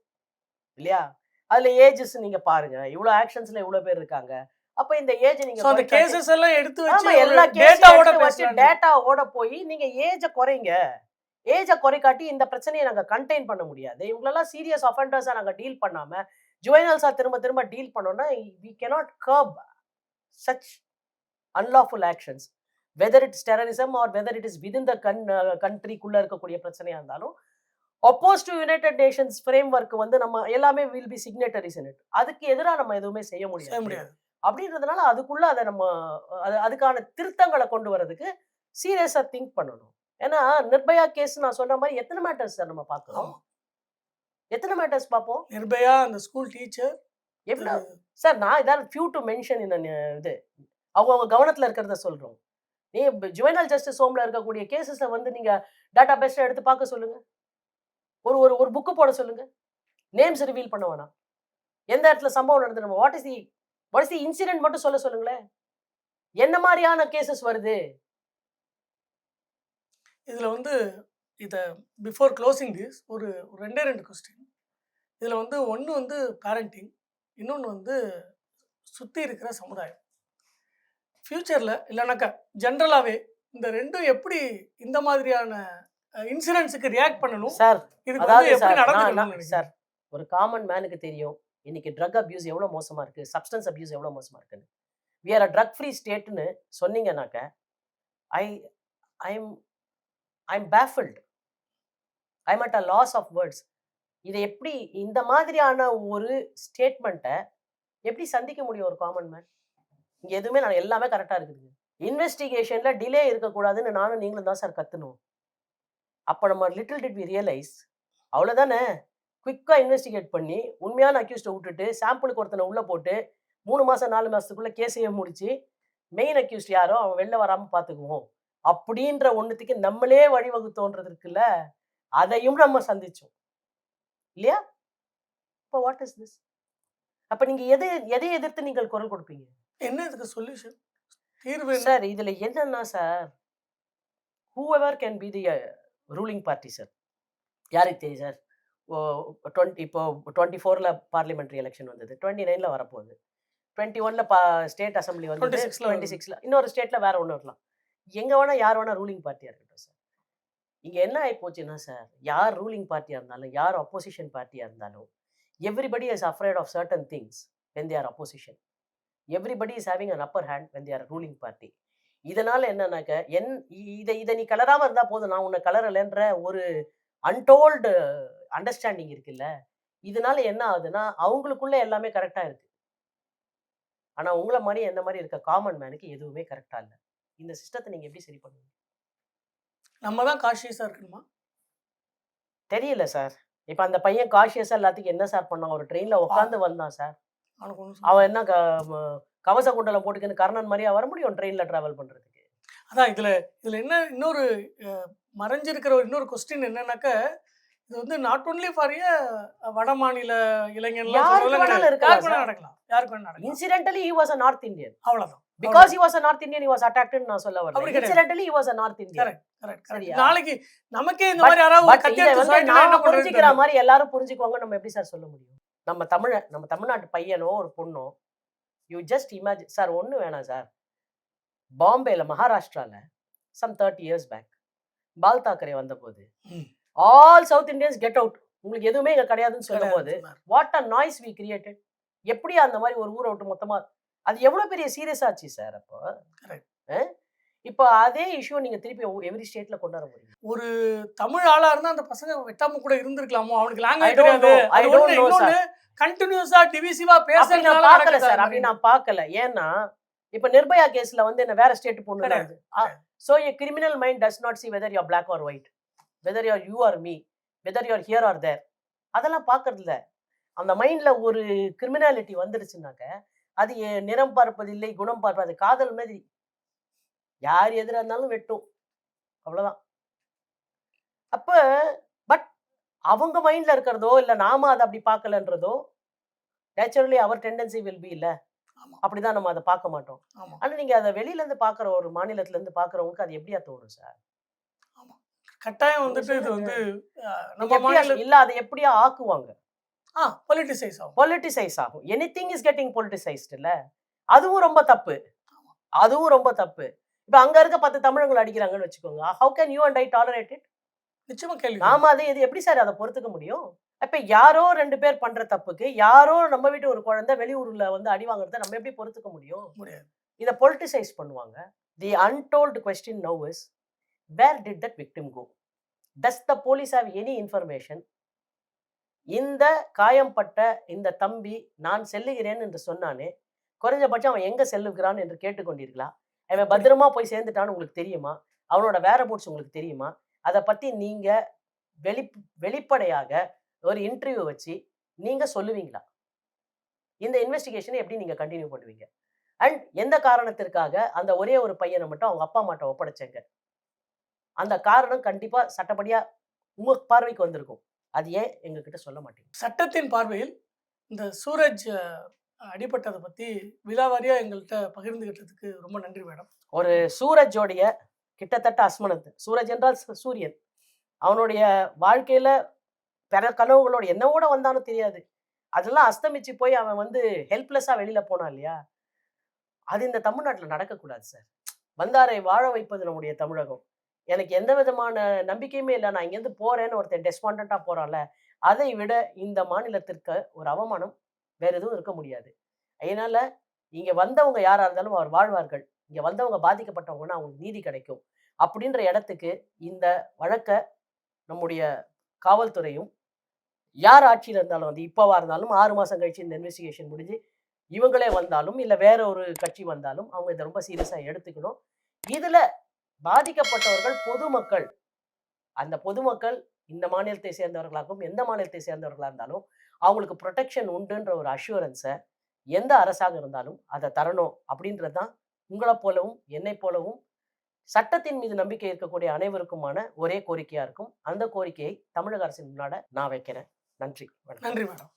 இல்லையா? அதுல ஏஜஸ் நீங்க பாருங்க, இவ்வளவு ஆக்ஷன்ஸ்ல இவ்வளவு பேர் இருக்காங்க. அப்ப இந்த ஏஜ் நீங்க அந்த கேसेस எல்லாம் எடுத்து வச்சு எல்லா டேட்டாவோட போய் நீங்க ஏஜை குறைங்க. ஏஜை குறைக்காட்டி இந்த பிரச்சனையை நாங்க கண்டெயின் பண்ண முடியாது. இவங்களெல்லாம் சீரியஸ் அஃபெண்டர்ஸா நாங்க டீல் பண்ணாம ஜுவைனல்ஸா திரும்ப டீல் பண்ணோம்னா we cannot curb such unlawful actions. Whether it's terrorism or whether it is within the country குள்ள இருக்கக்கூடிய பிரச்சனையா இருந்தாலும் opposed to United Nations framework வந்து நம்ம எல்லாமே will be signatories in it. அதுக்கு எதிரா நம்ம எதுவுமே செய்ய முடியாது. அப்படின்றதுனால அதுக்குள்ள அதை நம்ம அதுக்கான திருத்தங்களை கொண்டு வர்றதுக்கு சீரியஸா திங்க் பண்ணணும். ஏன்னா நிர்பயா கேஸ் நான் சொன்ன மாதிரி எத்தனை மேட்டர்ஸ் சார் நம்ம பார்க்கிறோம்? ஆமா. எத்தனை மேட்டர்ஸ் பார்ப்போம்? நிர்பயா, அந்த ஸ்கூல் டீச்சர், எவ்வளோ சார், நான் இதான் ஃபியூ டு மென்ஷன் இது அவங்க கவனத்துல இருக்கிறத சொல்றோம். நீ ஜுவனல் ஜஸ்டிஸ் ஹோம்ல இருக்கக்கூடிய கேசஸை வந்து நீங்க டேட்டா பேஸ்ல எடுத்து பார்க்க சொல்லுங்க. ஒரு ஒரு ஒரு புக்கு போட சொல்லுங்க. நேம்ஸ் ரிவீல் பண்ண வேணாம். எந்த இடத்துல சம்பவம் நடந்து வாட் இஸ் தி இன்சிடென்ட் மட்டும் சொல்லுங்களேன். என்ன மாதிரியான கேசஸ் வருது? இதுல வந்து இத பிஃபோர் க்ளோசிங் திஸ் ஒரு 2 கொஸ்டின். இதுல வந்து ஒண்ணு வந்து பேரண்டிங், இன்னொன்னு வந்து சுத்தி இருக்கிற சமுதாயம். ஃபியூச்சர்ல இல்லனாக்கா ஜெனரலாவே இந்த 2ம் எப்படி இந்த மாதிரியான இன்சிடென்ட்ஸ்க்கு ரியாக்ட் பண்ணணும்? சார், இதுக்கு அதாவது வந்து எப்படி சார், நடந்துக்கணும்னு சார், ஒரு காமன் மேனுக்கு தெரியும் இன்னைக்கு ட்ரக் அபியூஸ் எவ்வளவு மோசமா இருக்கு, சப்ஸ்டன்ஸ் அபியூஸ் எவ்வளவு மோசமா இருக்குன்னு. We are a drug free ஸ்டேட்னு சொன்னீங்கன்னாக்க I I'm I'm baffled. I'm at a loss of words. இதை எப்படி இந்த மாதிரியான ஒரு ஸ்டேட்மெண்ட்டை எப்படி சந்திக்க முடியும் ஒரு காமன் மேன்? இங்க எதுவுமே நான் எல்லாமே கரெக்டா இருக்குது. இன்வெஸ்டிகேஷன்ல டிலே இருக்கக்கூடாதுன்னு நானும் நீங்களும் தான் சார் கத்துனோம். அப்ப நம்ம லிட்டில் டிட் வி ரியலைஸ், அவ்வளவுதானே, குவிக்கா இன்வெஸ்டிகேட் பண்ணி உண்மையான அக்யூஸ்ட விட்டுட்டு சாம்பிளுக்கு ஒருத்தனை உள்ள போட்டு 3 மாசம் 4 மாசத்துக்குள்ள கேஸையே முடிச்சு மெயின் அக்யூஸ்ட் யாரோ அவன் வெளில வராம பாத்துக்குவோம் அப்படின்ற ஒண்ணுத்துக்கு நம்மளே வழிவகுத்தோன்றது இருக்குல்ல, அதையும் நம்ம சந்திச்சோம் இல்லையா? இப்போ வாட் இஸ் திஸ்? அப்ப நீங்க எதை எதிர்த்து நீங்கள் குரல் கொடுப்பீங்க? என்ன இதுக்கு சொல்யூஷன்? தீர்வு என்ன? சார், இதுல என்னன்னா sir, whoever can be the ruling party sir. யாருக்கு தெரியும் சார்? இப்போ 24ல பார்லிமெண்ட்ரி எலெக்ஷன் வந்தது, 29ல வரப்போகுது, 21ல ஸ்டேட் அசம்பிளி வந்தது, 26ல இன்னொரு ஸ்டேட்ல வேற ஒன்று வரலாம். எங்க வேணா யார் வேணா ரூலிங் பார்ட்டியா இருக்கட்டும் சார். இங்க என்ன ஆகி போச்சுன்னா சார், யார் ரூலிங் பார்ட்டியா இருந்தாலும் யார் அப்போசிஷன் பார்ட்டியா இருந்தாலும் everybody is afraid of certain things when they are opposition. everybody is having an upper hand when they are ruling party. இதனால என்னன்னாக்க இதை நீ கலராம இருந்தா போதும், நான் உன்னை கலரலன்ற ஒரு அன்டோல்டு அண்டர்ஸ்டாண்டிங் இருக்குல்ல, இதனால என்ன ஆகுதுன்னா அவங்களுக்குள்ள எல்லாமே கரெக்டா இருக்கு. ஆனா உங்களை மாதிரி என்ன மாதிரி இருக்க காமன் மேனுக்கு எதுவுமே கரெக்டா இல்லை. இந்த சிஸ்டத்தை நீங்க எப்படி சரி பண்ணுவீங்க? நம்ம தான் காஷியஸா இருக்கணுமா? தெரியல சார். இப்ப அந்த பையன் காஷியஸா எல்லாத்துக்கும் என்ன சார் பண்ணான்? ஒரு ட்ரெயின்ல உட்காந்து வந்தான் சார். அவன் என்ன கவச குண்டலம் போட்டுக்கின்னு கர்ணன் மாதிரியா வர முடியும் ட்ரெயின்ல டிராவல் பண்றதுக்கு? அதான் இதுல என்ன இன்னொரு மறைஞ்சிருக்கிற இன்னொரு கொஸ்டின் என்னன்னாக்க, இது வந்து நாட் ஒன்லி ஃபார் வட மாநில இளைஞர்லாம் நடக்கலாம். யாருக்கு வேணா நடக்கலாம். Incidentally he was a north Indian. அவ்வளவுதான். because he was a north Indian he was attacked ன்னு நான் சொல்ல வரல. அப்படி கிடையாது. Incidentally he was a north Indian. Correct. சரியா? நாளைக்கு நமக்கே இந்த மாதிரி யாராவது ஒரு கத்தி எடுத்து சொல்லிட்டா என்ன பண்றது? புரிஞ்சிக்கிற மாதிரி எல்லாரும் புரிஞ்சுக்குவாங்க, நம்ம எப்படி சார் சொல்ல முடியும்? நம்ம தமிழ்நாட்டு பையனோ ஒரு பொண்ணோ, யூ ஜஸ்ட் இமேஜின் சார், ஒண்ணு வேணாம் சார். பாம்பேல மகாராஷ்டிரால some 30 years back Bal Thackeray வந்தபோது all south Indians get out, உங்களுக்கு எதுவுமே இங்க கிடையாதுன்னு சொல்லும்போது what a noise we created. எப்படி அந்த மாதிரி ஒரு ஊரை விட்டு மொத்தமா அது எவ்வளவு பெரிய சீரியஸ் ஆச்சு சார். அப்போ இப்போ அதே இஷ்யூ நீங்க திருப்பி எவ்ரி ஸ்டேட்ல கொண்டு வர முடியும். ஒரு தமிழ் ஆளா இருந்தா அந்த பசங்க வெட்டாம கூட இருந்திருக்கலாமோ, அவனுக்கு லாங்குவேஜ் தெரியாது. இன்னொன்னு கண்டினியூஸா டிவிசிவா பேசுறது நான் பார்க்கல சார். அப்படி நான் பார்க்கல. ஏன்னா இப்ப நிர்பயா கேஸ்ல வந்து என்ன வேற ஸ்டேட் பொண்ணு நடந்து. So a criminal mind does not see whether you are black or white, whether you or me, whether you are here or there. அதெல்லாம் பார்க்கறது இல்ல. அந்த மைண்ட்ல ஒரு கிரிமினாலிட்டி வந்துருச்சுனாக்க அது நிறம் பார்ப்பதில்லை, குணம் பார்ப்பது, காதல் மாதிரி யார் எதிராக இருந்தாலும் வெட்டும், அவ்வளவுதான். அப்ப பட் அவங்க மைண்ட்ல இருக்கிறதோ இல்ல நாம அதை அப்படி பார்க்கலன்றதோ நேச்சுரலி அவர் டெண்டன்சி வில் பி இல்ல, அப்படிதான் நம்ம அதை பார்க்க மாட்டோம். ஆனா நீங்க அதை வெளியில இருந்து பாக்குற ஒரு மாநிலத்துல இருந்து பாக்குறவங்களுக்கு அது எப்படியா தோணும் சார்? கட்டாயம் வந்துட்டு இது வந்து இல்ல, அதை எப்படியா ஆக்குவாங்க? பொலிட்டிசைஸ் ஆகும். எனிதிங் இஸ் கெட்டிங் பொலிட்டிசைஸ்ட் இல்ல, அதுவும் ரொம்ப தப்பு. இப்ப அங்க இருக்க 10 தமிழர்கள் அடிக்கிறாங்கன்னு வச்சுக்கோங்க, how can you and I tolerate it? நிச்சயமா கேள்வி. நாம இது எப்படி சார் அதை பொறுத்துக்க முடியும்? அப்ப யாரோ 2 பேர் பண்ற தப்புக்கு யாரோ நம்ம வீட்டு ஒரு குழந்தை வெளியூர்ல வந்து அடி வாங்குறத நம்ம எப்படி பொறுத்துக்க முடியும்? முடியாது. இதை பொலிட்டிசைஸ் பண்ணுவாங்க. தி untold question now is, where did that victim go? Does the police have any information? இந்த காயம்பட்ட இந்த தம்பி நான் செல்லுகிறேன் என்று சொன்னானே, குறைஞ்சபட்சம் அவன் எங்க செல்லுகிறான் என்று கேட்டுக்கொண்டீர்களா? அவன் பத்திரமா போய் சேர்ந்துட்டான்னு உங்களுக்கு தெரியுமா? அவனோட வேரபோட்ஸ் உங்களுக்கு தெரியுமா? அத பத்தி நீங்க வெளிப்படையாக ஒரு இன்டர்வியூ வச்சு நீங்க சொல்லுவீங்களா? இந்த இன்வெஸ்டிகேஷன எப்படி நீங்க கன்டின்யூ பண்ணுவீங்க? அண்ட் எந்த காரணத்திற்காக அந்த ஒரே ஒரு பையன மட்டும் அவங்க அப்பா அம்மாட்ட ஒப்படைச்சீங்க? அந்த காரணம் கண்டிப்பா சட்டப்படியா உங்க பார்வைக்கு வந்திருக்கும். அது ஏன் எங்ககிட்ட சொல்ல மாட்டீங்க? சட்டத்தின் பார்வையில் இந்த சூரஜ் அடிபட்டத பத்தி விலாவாரியா எங்கள்ட்ட பகிர்ந்துகிட்டதுக்கு ரொம்ப நன்றி மேடம். ஒரு சூரஜோடைய கிட்டத்தட்ட அஸ்மனத். சூரஜ் என்றால் சூரியன். அவனுடைய வாழ்க்கையில பிற கனவுகளோட என்னவோட வந்தானோ தெரியாது. அதெல்லாம் அஸ்தமிச்சு போய் அவன் வந்து ஹெல்ப்லெஸ்ஸா வெளியில போனான் இல்லையா? அது இந்த தமிழ்நாட்டுல நடக்கக்கூடாது சார். வந்தாரை வாழ வைப்பது நம்முடைய தமிழகம். எனக்கு எந்த விதமான நம்பிக்கையுமே இல்ல. நான் இங்கேருந்து போறேன்னு ஒருத்தன் டெஸ்பாண்டன்ட்டா போறான்ல, அதை விட இந்த மாநிலத்திற்கு ஒரு அவமானம் வேற எதுவும் இருக்க முடியாது. அதனால இங்க வந்தவங்க யாரா இருந்தாலும் அவர் வாழ்வார்கள். இங்க வந்தவங்க பாதிக்கப்பட்டவங்கன்னா அவங்களுக்கு நீதி கிடைக்கும். அப்படின்ற இடத்துக்கு இந்த வழக்க நம்முடைய காவல்துறையும், யார் ஆட்சியில இருந்தாலும் வந்து இப்பவா இருந்தாலும் 6 மாசம் கழிச்சு இந்த இன்வெஸ்டிகேஷன் முடிஞ்சு இவங்களே வந்தாலும், இல்ல வேற ஒரு கட்சி வந்தாலும் அவங்க இத ரொம்ப சீரியஸா எடுத்துக்கணும். இதுல பாதிக்கப்பட்டவர்கள் பொதுமக்கள். அந்த பொதுமக்கள் இந்த மாநிலத்தை சேர்ந்தவர்களாகவும், எந்த மாநிலத்தை சேர்ந்தவர்களா இருந்தாலும், அவங்களுக்கு புரொடெக்ஷன் உண்டுன்ற ஒரு அஷ்யூரன்ஸ எந்த அரசாங்கம் இருந்தாலும் அத தரணும் அப்படின்றது தான் உங்கள போலவும், என்னைப் போலவும் சட்டத்தின் மீது நம்பிக்கை இருக்கக்கூடிய அனைவருக்குமான ஒரே கோரிக்கையா இருக்கும். அந்த கோரிக்கையை தமிழக அரசின் முன்னாட நான் வைக்கிறேன். நன்றி. வணக்கம். நன்றி மேடம்.